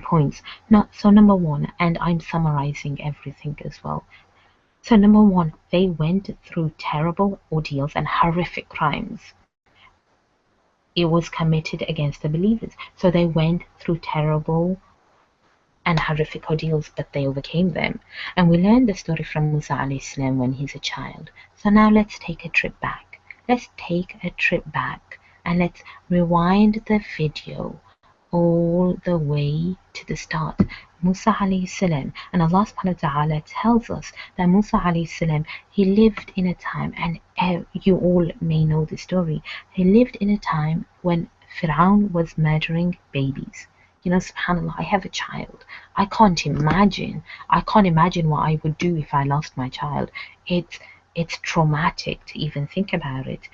points. So number one, and I'm summarizing everything as well. So number one, they went through terrible ordeals and horrific crimes. It was committed against the believers. So they went through terrible and horrific ordeals, but they overcame them. And we learned the story from Musa alayhi salam when he's a child. So now let's take a trip back. And let's rewind the video all the way to the start. Musa alayhi salam, and Allah subhanahu wa ta'ala tells us that Musa alayhi salam, he lived in a time, and you all may know the story, he lived in a time when Fir'aun was murdering babies. You know, subhanallah, I have a child. I can't imagine what I would do if I lost my child. It's traumatic to even think about it.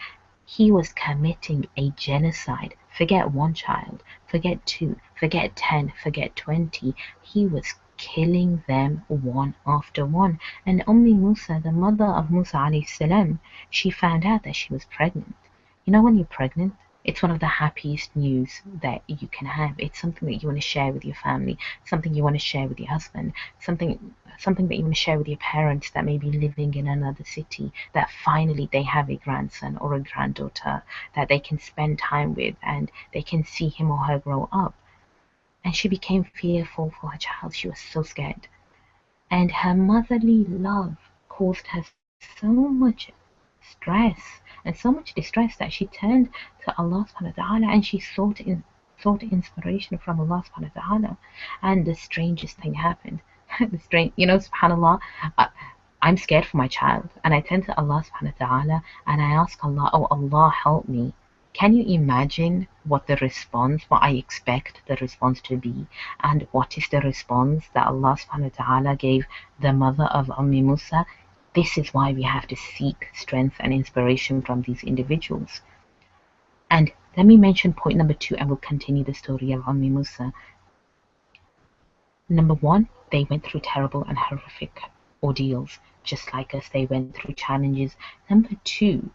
He was committing a genocide. Forget one child, forget two, forget 10, forget 20. He was killing them one after one. And Musa, the mother of Musa alayhi salam, she found out that she was pregnant. You know, when you're pregnant, it's one of the happiest news that you can have. It's something that you want to share with your family, something you want to share with your husband, something that you want to share with your parents that may be living in another city, that finally they have a grandson or a granddaughter that they can spend time with and they can see him or her grow up. And she became fearful for her child. She was so scared. And her motherly love caused her so much stress and so much distress that she turned to Allah subhanahu wa ta'ala and she sought inspiration from Allah subhanahu wa ta'ala. And the strangest thing happened. Subhanallah, I'm scared for my child, and I turn to Allah subhanahu wa ta'ala and I ask Allah, oh Allah, help me. Can you imagine what I expect the response to be, and what is the response that Allah subhanahu wa ta'ala gave the mother of Musa? This is why we have to seek strength and inspiration from these individuals. And let me mention point number 2, and we'll continue the story of Musa. Number 1, they went through terrible and horrific ordeals, just like us. They went through challenges. Number 2,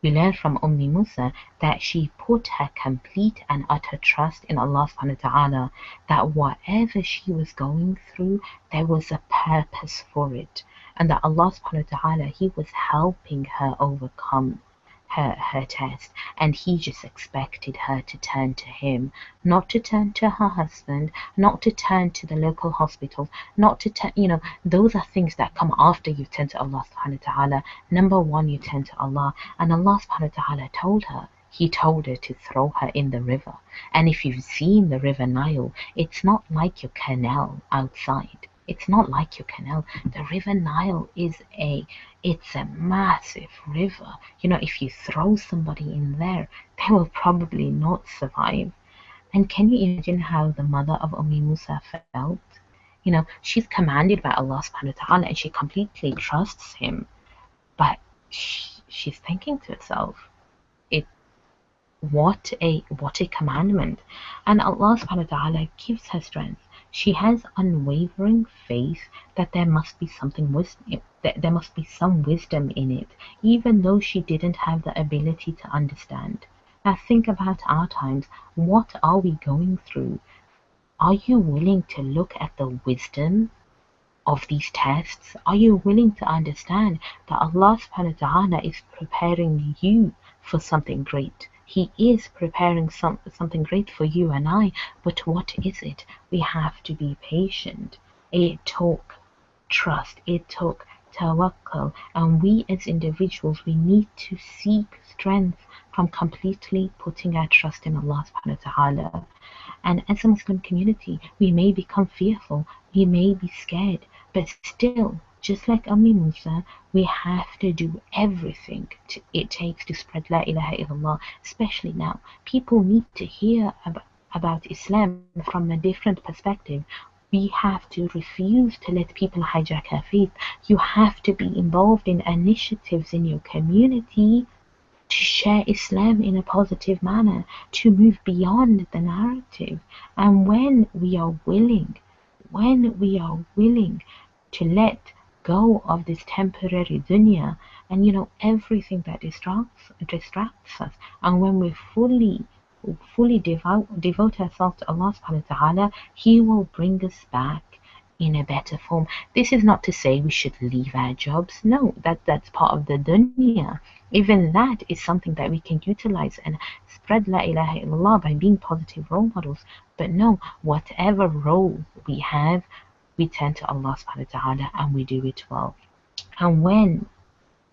we learn from Musa that she put her complete and utter trust in Allah subhanahu wa ta'ala, that whatever she was going through, there was a purpose for it, and that Allah subhanahu wa ta'ala, He was helping her overcome her test, and He just expected her to turn to Him, not to turn to her husband, not to turn to the local hospital, not to turn, those are things that come after you turn to Allah subhanahu wa ta'ala. Number 1, you turn to Allah, and Allah subhanahu wa ta'ala He told her to throw her in the river. And if you've seen the river Nile, it's not like your canal outside. It's not like your canal. The river Nile it's a massive river. If you throw somebody in there, they will probably not survive. And can you imagine how the mother of Musa felt? She's commanded by Allah subhanahu wa ta'ala and she completely trusts Him. But she's thinking to herself, what a commandment. And Allah subhanahu wa ta'ala gives her strength. She has unwavering faith that there must be some wisdom in it, even though she didn't have the ability to understand. Now think about our times. What are we going through? Are you willing to look at the wisdom of these tests? Are you willing to understand that Allah subhanahu wa ta'ala is preparing you for something great? He is preparing something great for you and I, but what is it? We have to be patient. It took trust, it took tawakkul, and we as individuals, we need to seek strength from completely putting our trust in Allah subhanahu wa ta'ala. And as a Muslim community, we may become fearful, we may be scared, but still, just like Musa, we have to do everything it takes to spread La ilaha illallah, especially now. People need to hear about Islam from a different perspective. We have to refuse to let people hijack our faith. You have to be involved in initiatives in your community to share Islam in a positive manner, to move beyond the narrative. And when we are willing to let go of this temporary dunya and everything that distracts us, and when we fully devote ourselves to Allah subhanahu wa ta'ala, He will bring us back in a better form. This is not to say we should leave our jobs. No, that's part of the dunya. Even that is something that we can utilize and spread La ilaha illallah by being positive role models. But no, whatever role we have, we turn to Allah subhanahu wa ta'ala and we do it well. And when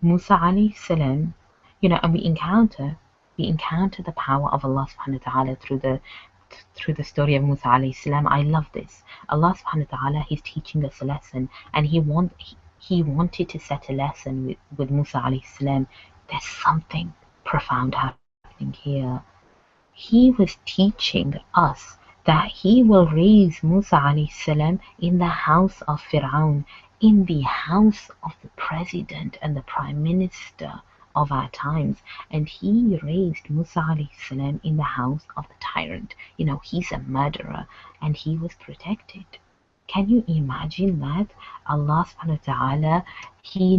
Musa alayhi salam, and we encounter the power of Allah subhanahu wa ta'ala through the story of Musa alayhi salam, I love this. Allah subhanahu wa ta'ala, He's teaching us a lesson, and He wanted to set a lesson with Musa alayhi salam. There's something profound happening here. He was teaching us that He will raise Musa alayhi salam in the house of Fir'aun, in the house of the president and the prime minister of our times. And He raised Musa alayhi salam in the house of the tyrant. He's a murderer, and he was protected. Can you imagine that? Allah subhanahu wa ta'ala, He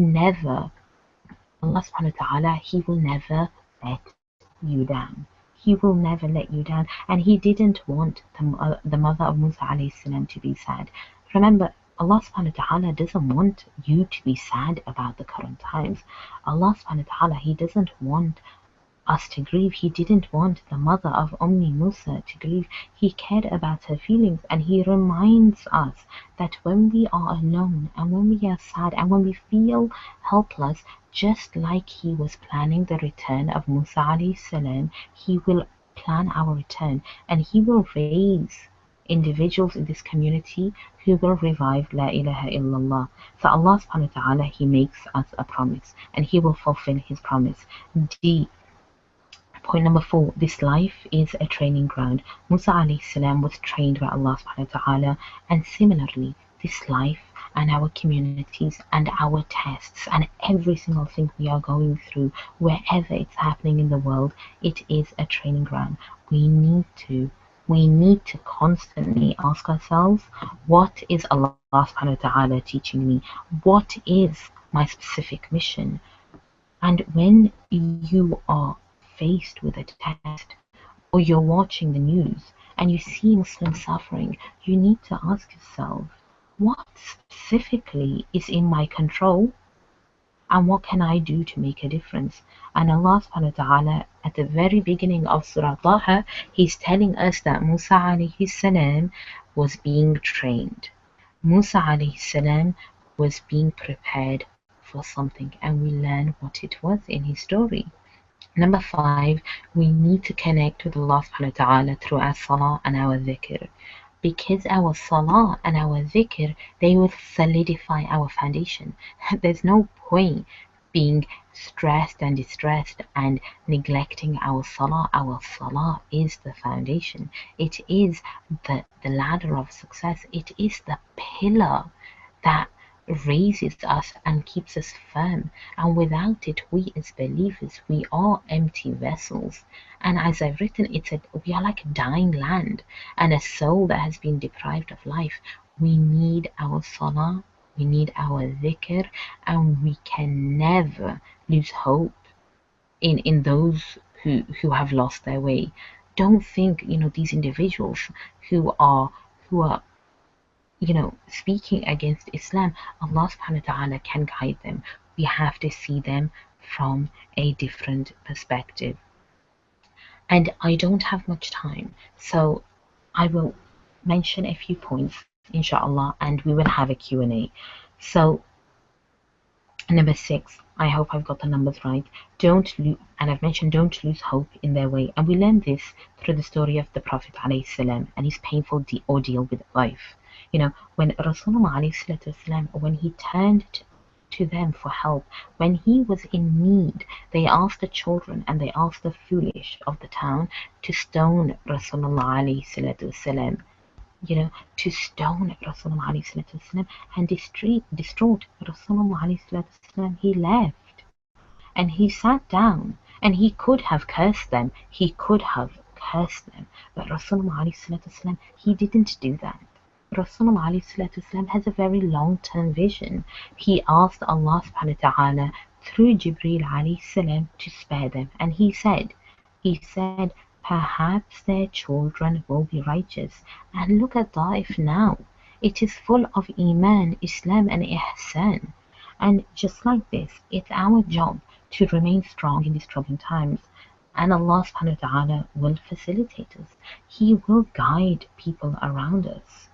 will never let you down. He will never let you down. And He didn't want the mother of Musa alayhi salam to be sad. Remember, Allah subhanahu wa ta'ala doesn't want you to be sad about the current times. Allah subhanahu wa ta'ala, He doesn't want us to grieve. He didn't want the mother of Musa to grieve. He cared about her feelings, and He reminds us that when we are alone and when we are sad and when we feel helpless, just like He was planning the return of Musa alayhi salam, He will plan our return, and He will raise individuals in this community who will revive La ilaha illallah. So Allah subhanahu wa ta'ala, He makes us a promise, and He will fulfill His promise. Point number 4, this life is a training ground. Musa alayhi salam was trained by Allah subhanahu wa ta'ala, and similarly, this life and our communities and our tests and every single thing we are going through, wherever it's happening in the world, it is a training ground. We need to constantly ask ourselves, what is Allah subhanahu wa ta'ala teaching me? What is my specific mission? And when you are faced with a test, or you're watching the news and you see Muslims suffering, you need to ask yourself, what specifically is in my control, and what can I do to make a difference? And Allah subhanahu wa ta'ala, at the very beginning of Surah Taha, He's telling us that Musa alayhi salam was being trained. Musa alayhi salam was being prepared for something, and we learn what it was in his story. Number 5, we need to connect with Allah subhanahu wa ta'ala through our salah and our dhikr. Because our salah and our dhikr, they will solidify our foundation. There's no point being stressed and distressed and neglecting our salah. Our salah is the foundation. It is the ladder of success. It is the pillar that raises us and keeps us firm, and without it, we as believers, we are empty vessels. And as I've written, we are like a dying land and a soul that has been deprived of life. We need our salah, we need our dhikr, and we can never lose hope in those who have lost their way. Don't think these individuals who are speaking against Islam, Allah subhanahu wa ta'ala can guide them. We have to see them from a different perspective. And I don't have much time, so I will mention a few points, inshallah, and we will have a Q&A. So, number 6, I hope I've got the numbers right. And I've mentioned don't lose hope in their way. And we learn this through the story of the Prophet alayhi salam and his painful ordeal with life. When Rasulullah alayhi salam, when he turned to them for help, when he was in need, they asked the children and they asked the foolish of the town to stone Rasulullah alayhi salam. To stone Rasulullah alayhi salam, and distraught Rasulullah alayhi salam, he left and he sat down, and he could have cursed them, but Rasulullah alayhi salam, he didn't do that. Rasulullah ﷺ has a very long-term vision. He asked Allah subhanahu wa ta'ala through Jibreel ﷺ to spare them, and he said, perhaps their children will be righteous. And look at Taif now. It is full of Iman, Islam and Ihsan. And just like this, it's our job to remain strong in these troubling times. And Allah subhanahu wa ta'ala will facilitate us. He will guide people around us.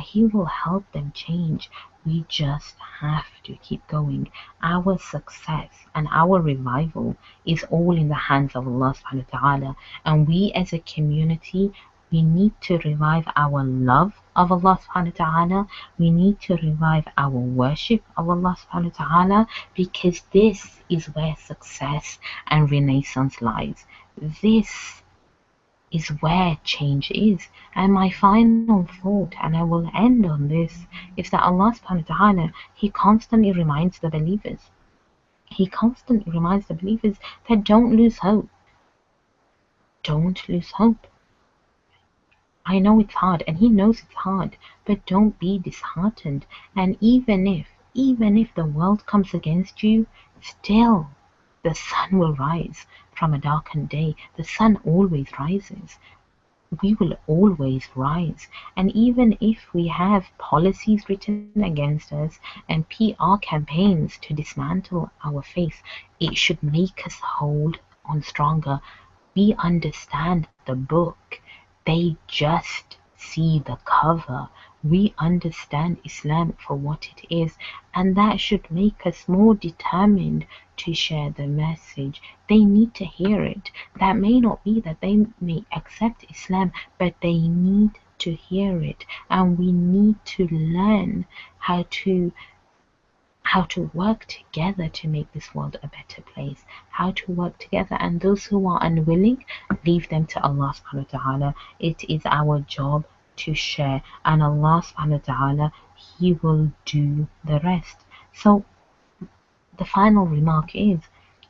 He will help them change. We just have to keep going. Our success and our revival is all in the hands of Allah subhanahu wa ta'ala. And we as a community, we need to revive our love of Allah subhanahu wa ta'ala. We need to revive our worship of Allah subhanahu wa ta'ala, because this is where success and renaissance lies. This is where change is. And my final thought, and I will end on this, is that Allah subhanahu wa ta'ala, He constantly reminds the believers. He constantly reminds the believers that don't lose hope. Don't lose hope. I know it's hard, and He knows it's hard, but don't be disheartened. And even if the world comes against you, still the sun will rise from a darkened day. The sun always rises. We will always rise. And even if we have policies written against us and PR campaigns to dismantle our faith, it should make us hold on stronger. We understand the book. They just see the cover. We understand Islam for what it is, and that should make us more determined to share the message. They need to hear it. That may not be that they may accept Islam, but they need to hear it, and we need to learn how to work together to make this world a better place, how to work together. And those who are unwilling, leave them to Allah subhanahu wa ta'ala. It is our job to share, and Allah subhanahu wa ta'ala, He will do the rest. So the final remark is,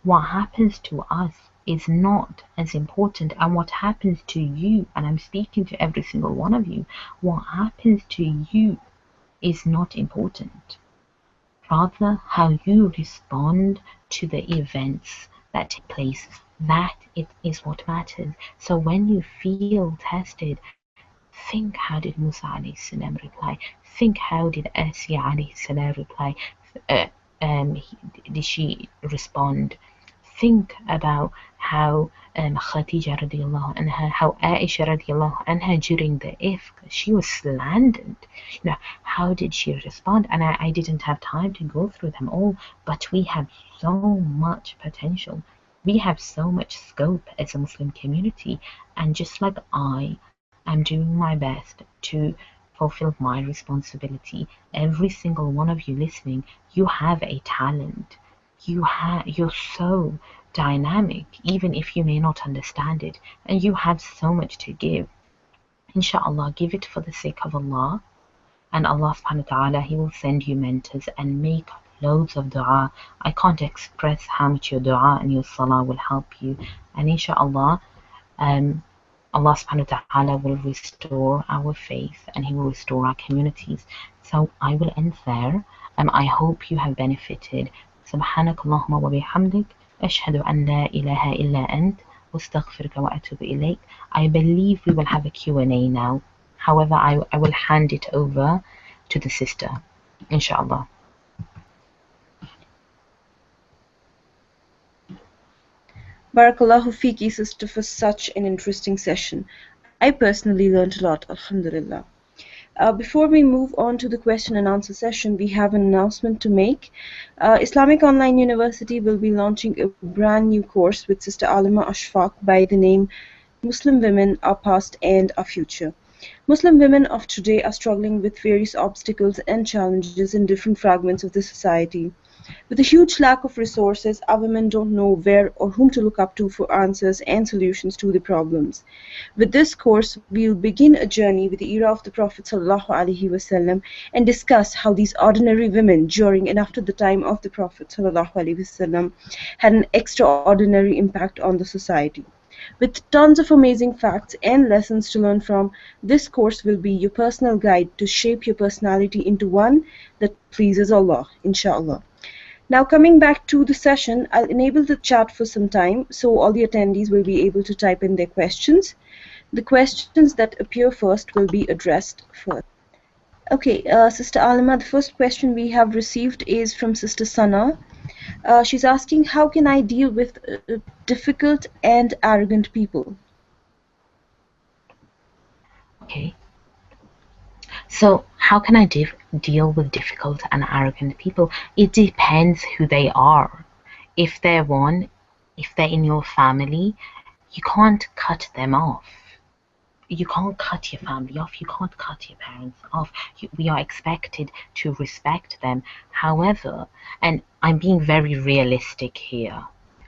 what happens to us is not as important, and what happens to you, and I'm speaking to every single one of you, what happens to you is not important. Rather, how you respond to the events that take place, that it is what matters. So when you feel tested, think, how did Musa alayhi salam reply? Think, how did Asiya alayhi salam reply? Did she respond? Think about how Khadija radiallahu anha, how Aisha radiallahu anha during the ifk, she was slandered. How did she respond? And I didn't have time to go through them all, but we have so much potential. We have so much scope as a Muslim community, and just like I'm doing my best to fulfill my responsibility, every single one of you listening, you have a talent. You're so dynamic, even if you may not understand it, and you have so much to give. Inshallah, give it for the sake of Allah, and Allah subhanahu wa ta'ala, He will send you mentors, and make loads of dua. I can't express how much your dua and your salah will help you. And inshallah, Allah subhanahu wa ta'ala will restore our faith, and He will restore our communities. So I will end there. I hope you have benefited. سبحانك اللهم وبحمدك أشهد أن لا إله إلا أنت واستغفرك وأتوب إليك. I believe we will have a Q&A now. However, I will hand it over to the sister, inshallah. Barakallahu fiki, sister, for such an interesting session. I personally learned a lot, alhamdulillah. Before we move on to the question and answer session, we have an announcement to make. Islamic Online University will be launching a brand new course with Sister Alima Ashfaq by the name Muslim Women, Our Past and Our Future. Muslim women of today are struggling with various obstacles and challenges in different fragments of the society. With a huge lack of resources, our women don't know where or whom to look up to for answers and solutions to the problems. With this course, we'll begin a journey with the era of the Prophet ﷺ and discuss how these ordinary women during and after the time of the Prophet ﷺ had an extraordinary impact on the society. With tons of amazing facts and lessons to learn from, this course will be your personal guide to shape your personality into one that pleases Allah, inshallah. Now, coming back to the session, I'll enable the chat for some time so all the attendees will be able to type in their questions. The questions that appear first will be addressed first. Okay, Sister Alima, the first question we have received is from Sister Sana. She's asking, how can I deal with difficult and arrogant people? Okay. So how can I deal with difficult and arrogant people? It depends who they are. If they're in your family, you can't cut them off. you can't cut your family off, you can't cut your parents off. We are expected to respect them. However, and I'm being very realistic here.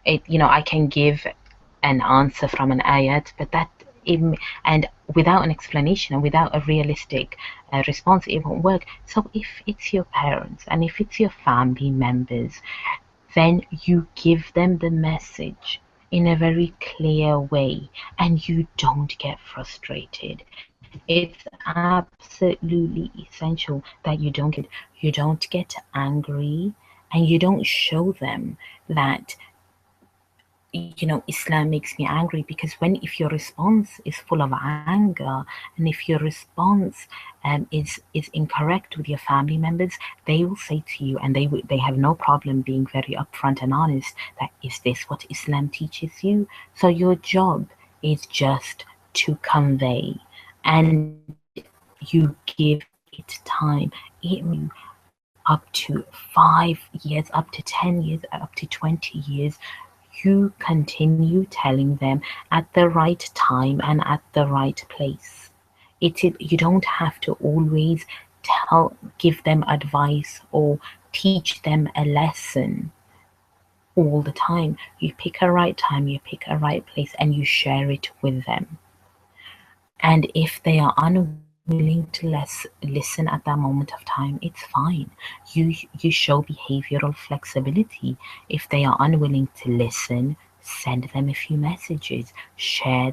I can give an answer from an ayat, but and without an explanation and without a realistic response, it won't work. So if it's your parents and if it's your family members, then you give them the message in a very clear way and you don't get frustrated. It's absolutely essential that you don't get angry and you don't show them that Islam makes me angry, because if your response is full of anger and if your response is incorrect with your family members, they will say to you, and they have no problem being very upfront and honest, that is this what Islam teaches you? So your job is just to convey, and you give it time. It may up to 5 years, up to 10 years, up to 20 years. You continue telling them at the right time and at the right place. You don't have to always give them advice or teach them a lesson all the time. You pick a right time, you pick a right place, and you share it with them. And if they are unwilling to listen at that moment of time, it's fine. You show behavioral flexibility. If they are unwilling to listen, send them a few messages, share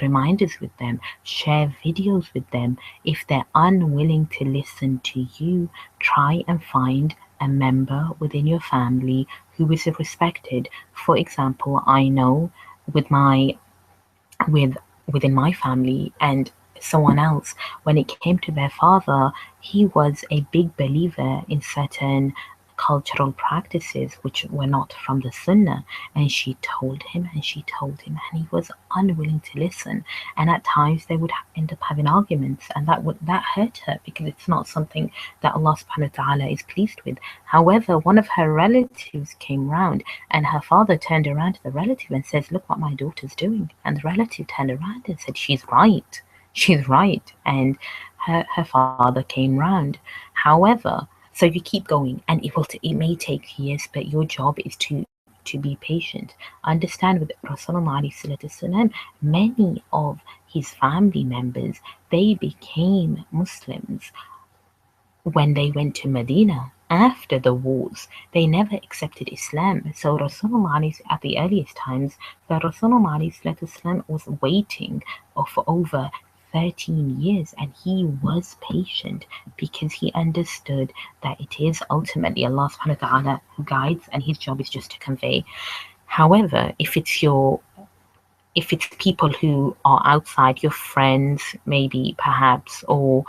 reminders with them, share videos with them. If they're unwilling to listen to you, try and find a member within your family who is respected. For example, I know with with within my family and someone else, when it came to their father, he was a big believer in certain cultural practices which were not from the Sunnah, and she told him and she told him, and he was unwilling to listen. And at times they would end up having arguments, and that hurt her, because it's not something that Allah subhanahu wa ta'ala is pleased with. However, one of her relatives came round, and her father turned around to the relative and says, look what my daughter's doing. And the relative turned around and said, she's right. And her father came round. However, so you keep going, and it may take years, but your job is to be patient. Understand, with Rasulullah, many of his family members, they became Muslims when they went to Medina after the wars. They never accepted Islam. So Rasulullah, at the earliest times, the Rasulullah was waiting for over 13 years, and he was patient because he understood that it is ultimately Allah subhanahu wa ta'ala who guides, and his job is just to convey. However, if it's people who are outside, your friends maybe, perhaps, or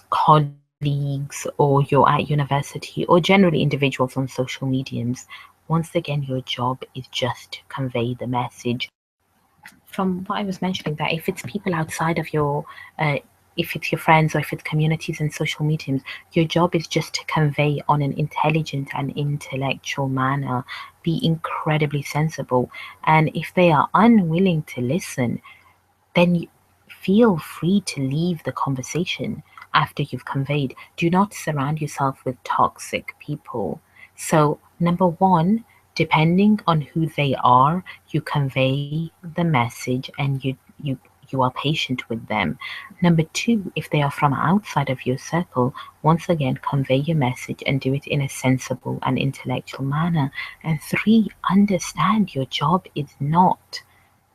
colleagues, or you're at university, or generally individuals on social mediums, once again, your job is just to convey the message. From what I was mentioning, that if it's people outside of if it's your friends or if it's communities and social mediums, your job is just to convey on an intelligent and intellectual manner, be incredibly sensible. And if they are unwilling to listen, then feel free to leave the conversation after you've conveyed. Do not surround yourself with toxic people. So, number one, depending on who they are, you convey the message and you are patient with them. Number two, if they are from outside of your circle, once again, convey your message and do it in a sensible and intellectual manner. And three, understand your job is not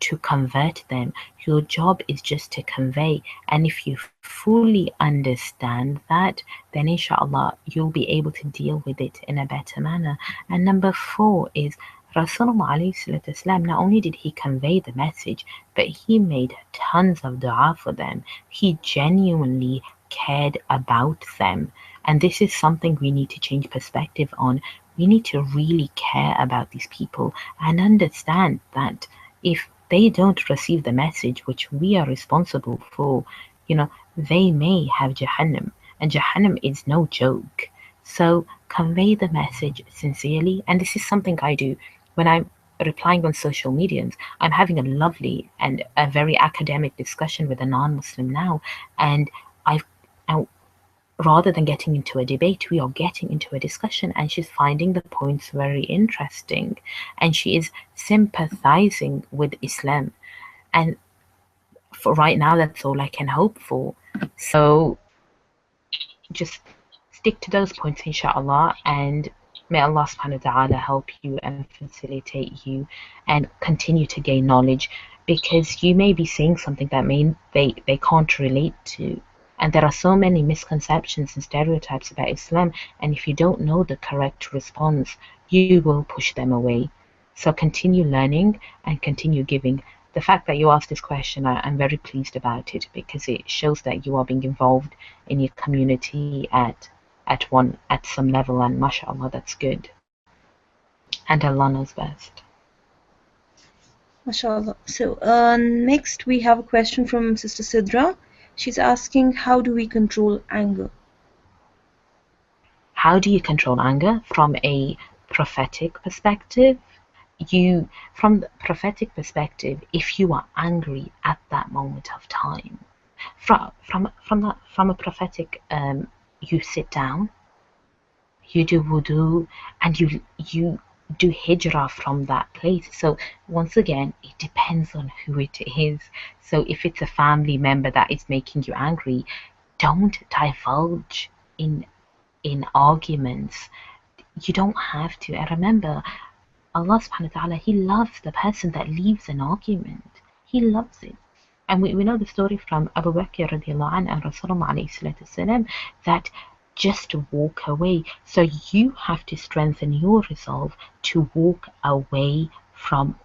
to convert them. Your job is just to convey. And if you fully understand that, then inshallah, you'll be able to deal with it in a better manner. And number four is Rasulullah, not only did he convey the message, but he made tons of dua for them. He genuinely cared about them. And this is something we need to change perspective on. We need to really care about these people and understand that if they don't receive the message which we are responsible for, they may have Jahannam, and Jahannam is no joke. So convey the message sincerely, and this is something I do when I'm replying on social medias. I'm having a lovely and a very academic discussion with a non-Muslim now, and I've I, rather than getting into a debate, we are getting into a discussion, and she's finding the points very interesting, and she is sympathizing with Islam. And for right now, that's all I can hope for. So just stick to those points, inshallah, and may Allah subhanahu wa ta'ala help you and facilitate you and continue to gain knowledge, because you may be saying something that they can't relate to. And there are so many misconceptions and stereotypes about Islam, and if you don't know the correct response, you will push them away. So continue learning and continue giving. The fact that you asked this question, I'm very pleased about it, because it shows that you are being involved in your community at some level, and mashallah, that's good. And Allah knows best. MashaAllah. So next we have a question from Sister Sidra. She's asking, how do we control anger? How do you control anger? From a prophetic perspective, from the prophetic perspective, if you are angry at that moment of time, from a prophetic, you sit down, you do wudu, and you do hijrah from that place. So once again, it depends on who it is. So if it's a family member that is making you angry, don't divulge in arguments. You don't have to. And remember, Allah subhanahu wa ta'ala, He loves the person that leaves an argument. He loves it. And we know the story from Abu Bakr radiallahu anhu and Rasulullah alayhi salatu wasalam, that just to walk away. So you have to strengthen your resolve to walk away from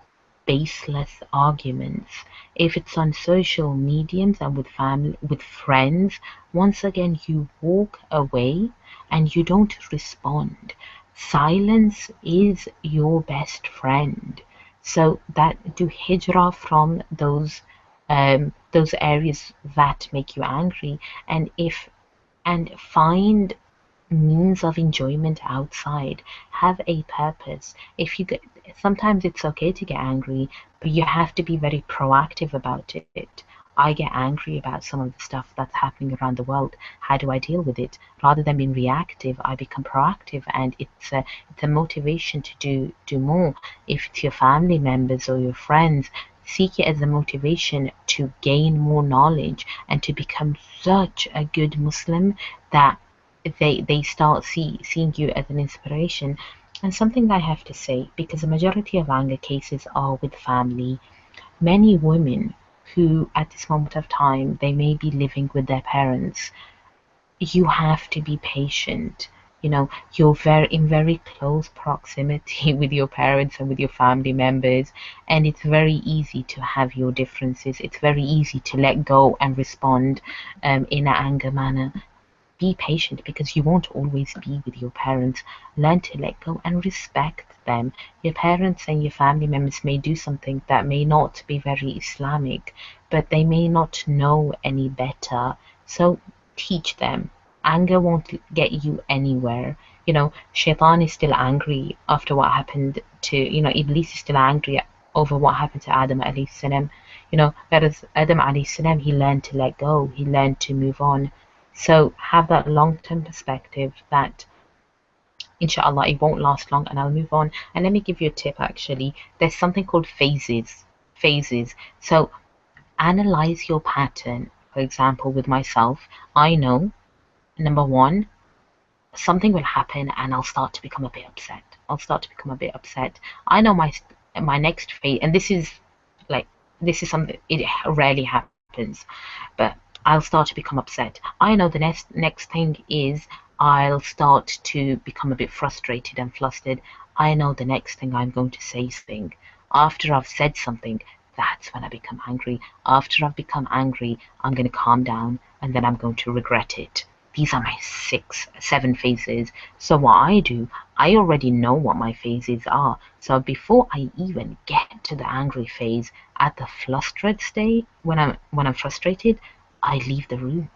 baseless arguments. If it's on social mediums and with family, with friends, once again, you walk away and you don't respond. Silence is your best friend. So that do hijrah from those areas that make you angry, and find means of enjoyment outside. Have a purpose. Sometimes it's okay to get angry, but you have to be very proactive about it. I get angry about some of the stuff that's happening around the world. How do I deal with it? Rather than being reactive, I become proactive, and it's a motivation to do more. If it's your family members or your friends, seek it as a motivation to gain more knowledge and to become such a good Muslim that they start seeing you as an inspiration. And something I have to say, because the majority of anger cases are with family, many women who at this moment of time they may be living with their parents, you have to be patient. You're in very close proximity with your parents and with your family members, and it's very easy to have your differences. It's very easy to let go and respond in an anger manner. Be patient, because you won't always be with your parents. Learn to let go and respect them. Your parents and your family members may do something that may not be very Islamic, but they may not know any better. So teach them. Anger won't get you anywhere. Shaitan is still angry after what happened to, Iblis is still angry over what happened to Adam alayhi salam. Whereas Adam alayhi salam, he learned to let go. He learned to move on. So have that long-term perspective that inshallah it won't last long, and I'll move on. And let me give you a tip actually. There's something called phases. So analyze your pattern. For example, with myself, I know, number one, something will happen and I'll start to become a bit upset. I know my next phase, and this is something, it rarely happens, but I'll start to become upset. I know the next thing is I'll start to become a bit frustrated and flustered. I know the next thing I'm going to say something. After I've said something, that's when I become angry. After I've become angry, I'm going to calm down, and then I'm going to regret it. These are my 7 phases. So what I do, I already know what my phases are. So before I even get to the angry phase, at the flustered state, when I'm frustrated, I leave the room.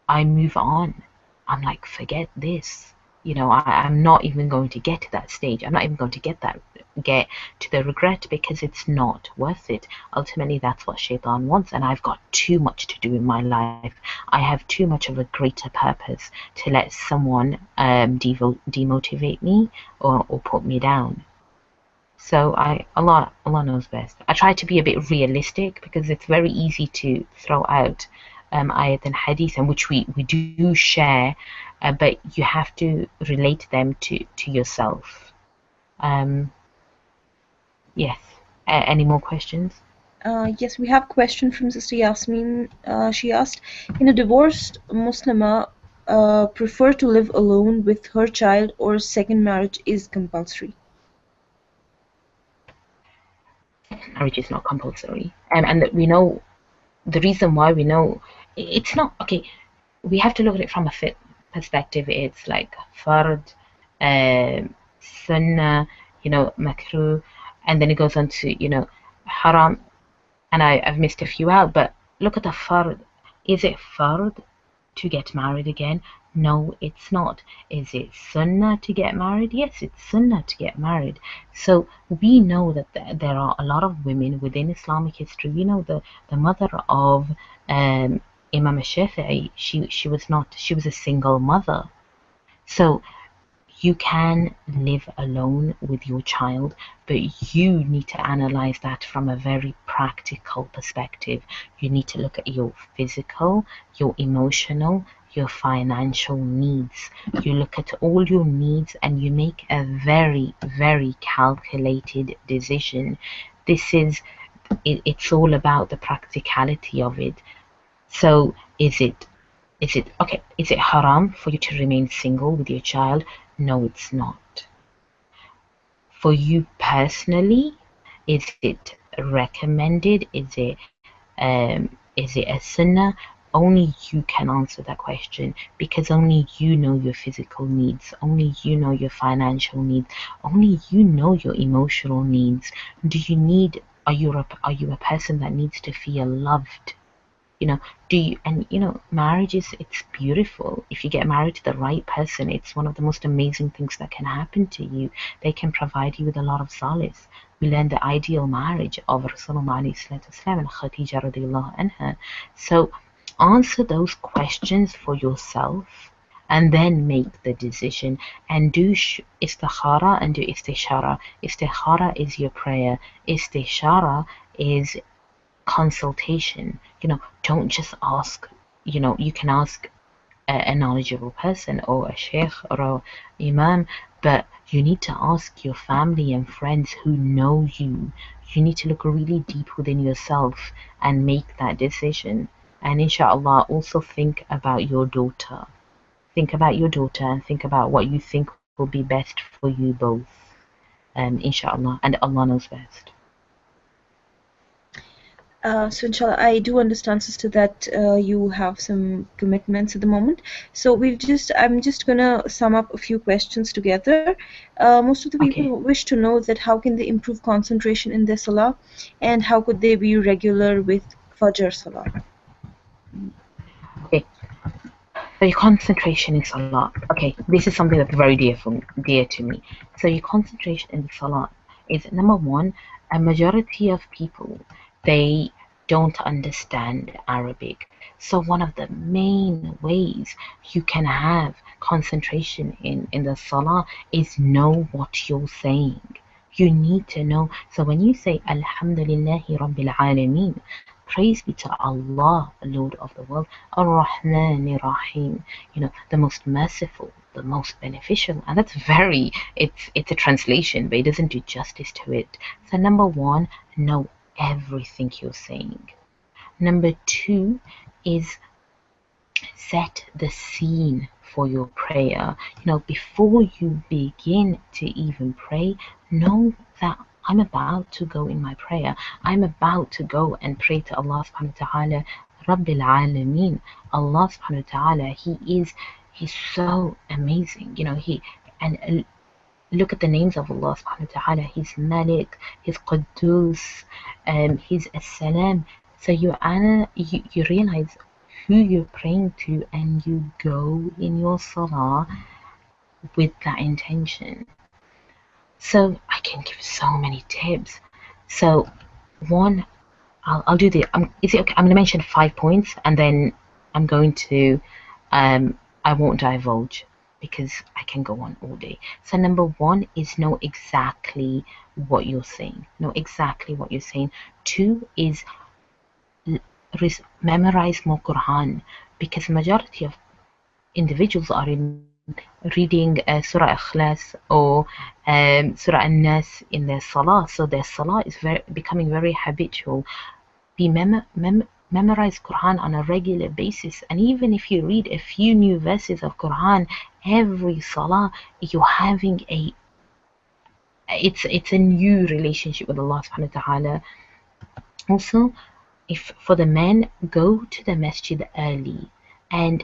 I move on. I'm like, forget this. I'm not even going to get to that stage. I'm not even going to get to the regret, because it's not worth it. Ultimately, that's what shaitan wants, and I've got too much to do in my life. I have too much of a greater purpose to let someone demotivate me or put me down. So Allah knows best. I try to be a bit realistic, because it's very easy to throw out ayat and hadith, and which we do share, but you have to relate them to yourself. Yes. Any more questions? Yes, we have a question from Sister Yasmin. She asked, can a divorced Muslimah prefer to live alone with her child, or second marriage is compulsory? Marriage is not compulsory, and that we know the reason why we know it's not okay. We have to look at it from a fit perspective. It's like fard, sunnah, makruh, and then it goes on to haram, and I've missed a few out. But look at the fard. Is it fard to get married again? No, it's not. Is it sunnah to get married? Yes, it's sunnah to get married. So we know that there are a lot of women within Islamic history. We know the mother of Imam al-Shafi'i, she was a single mother. So you can live alone with your child, but you need to analyze that from a very practical perspective. You need to look at your physical, your emotional, your financial needs. You look at all your needs and you make a very, very calculated decision. It's all about the practicality of it. So is it okay? Is it haram for you to remain single with your child? No, it's not. For you personally, is it recommended? Is it a sunnah? Only you can answer that question, because only you know your physical needs, only you know your financial needs, only you know your emotional needs. Are you a person that needs to feel loved? Marriage it's beautiful. If you get married to the right person, it's one of the most amazing things that can happen to you. They can provide you with a lot of solace. We learn the ideal marriage of Rasulullah and Khadija radiallahu anha. So answer those questions for yourself, and then make the decision, and do istikhara and do istishara. Istikhara is your prayer. Istishara is consultation. Don't just ask. You can ask a knowledgeable person or a sheikh or a imam, but you need to ask your family and friends who know you. You need to look really deep within yourself and make that decision. And inshallah, also think about your daughter. Think about your daughter and think about what you think will be best for you both. Inshallah, and Allah knows best. So inshallah, I do understand, sister, that you have some commitments at the moment. So I'm just gonna sum up a few questions together. Most of the people wish to know that how can they improve concentration in their salah, and how could they be regular with Fajr salah? Okay. So your concentration in salah. Okay, this is something that's very dear to me. So your concentration in the salah is, number one, a majority of people, they don't understand Arabic. So one of the main ways you can have concentration in the salah is know what you're saying. You need to know. So when you say Alhamdulillahi Rabbil Alameen, praise be to Allah, Lord of the world, Ar-Rahman Rahim, the most merciful, the most beneficial. And that's it's a translation, but it doesn't do justice to it. So number one, know everything you're saying. Number two is set the scene for your prayer. Before you begin to even pray, know that I'm about to go in my prayer. I'm about to go and pray to Allah subhanahu wa ta'ala, Rabbil Alameen. Allah subhanahu wa ta'ala, He's so amazing. Look at the names of Allah subhanahu wa ta'ala. He's Malik, He's Quddus, He's As-Salam. So you realize who you're praying to, and you go in your salah with that intention. So I can give so many tips. So one, I'll do the. Is it okay? I'm going to mention 5 points, and then I'm going to. I won't divulge because I can go on all day. So number one is know exactly what you're saying. Know exactly what you're saying. Two is memorize more Quran, because the majority of individuals are reading Surah Ikhlas or Surah An-Nas in their salah, so their salah is becoming very habitual. Memorize Quran on a regular basis, and even if you read a few new verses of Quran every salah, you're having it's a new relationship with Allah subhanahu wa ta'ala. Also, if for the men, go to the masjid early and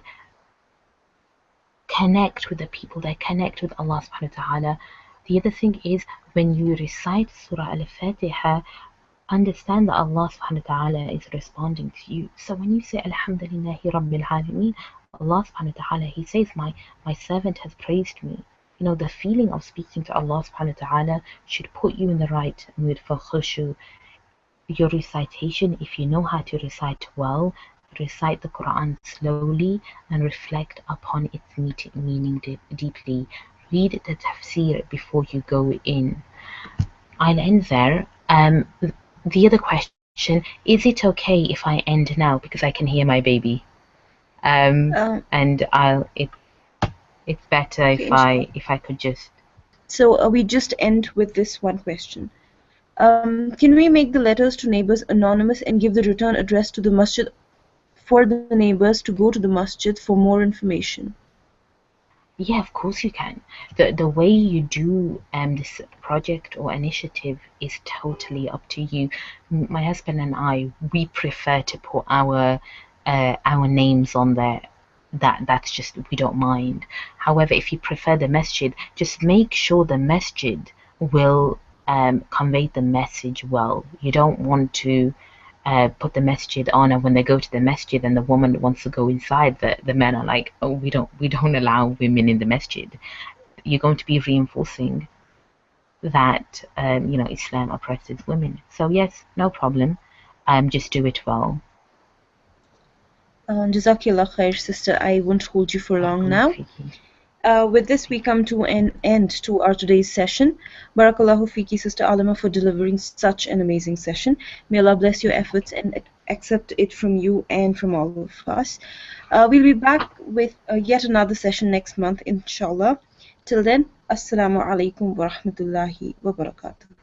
connect with the people there, connect with Allah subhanahu wa ta'ala. The other thing is, when you recite Surah Al-Fatiha, understand that Allah subhanahu wa ta'ala is responding to you. So when you say Alhamdulillahi Rabbil Alameen, Allah subhanahu wa ta'ala, He says, my servant has praised me. You know, the feeling of speaking to Allah subhanahu wa ta'ala should put you in the right mood for khushu. Your recitation, if you know how to recite well, recite the Quran slowly and reflect upon its meaning deeply. Read the tafsir before you go in. I'll end there. The other question, is it okay if I end now, because I can hear my baby? And it's better okay, if I could just. So we just end with this one question. Can we make the letters to neighbors anonymous and give the return address to the masjid for the neighbors to go to the masjid for more information? Yeah, of course you can. The way you do this project or initiative is totally up to you. My husband and I, we prefer to put our names on there. That's just, we don't mind. However, if you prefer the masjid, just make sure the masjid will convey the message well. You don't want to put the masjid on, and when they go to the masjid and the woman wants to go inside, the men are like, oh, we don't allow women in the masjid. You're going to be reinforcing that Islam oppresses women. So yes, no problem. Just do it well. Jazakallah khair, sister. I won't hold you for long now. With this, we come to an end to our today's session. Barakallahu fiki, Sister Alima, for delivering such an amazing session. May Allah bless your efforts and accept it from you and from all of us. We'll be back with yet another session next month, inshallah. Till then, Assalamu alaikum wa rahmatullahi wa barakatuh.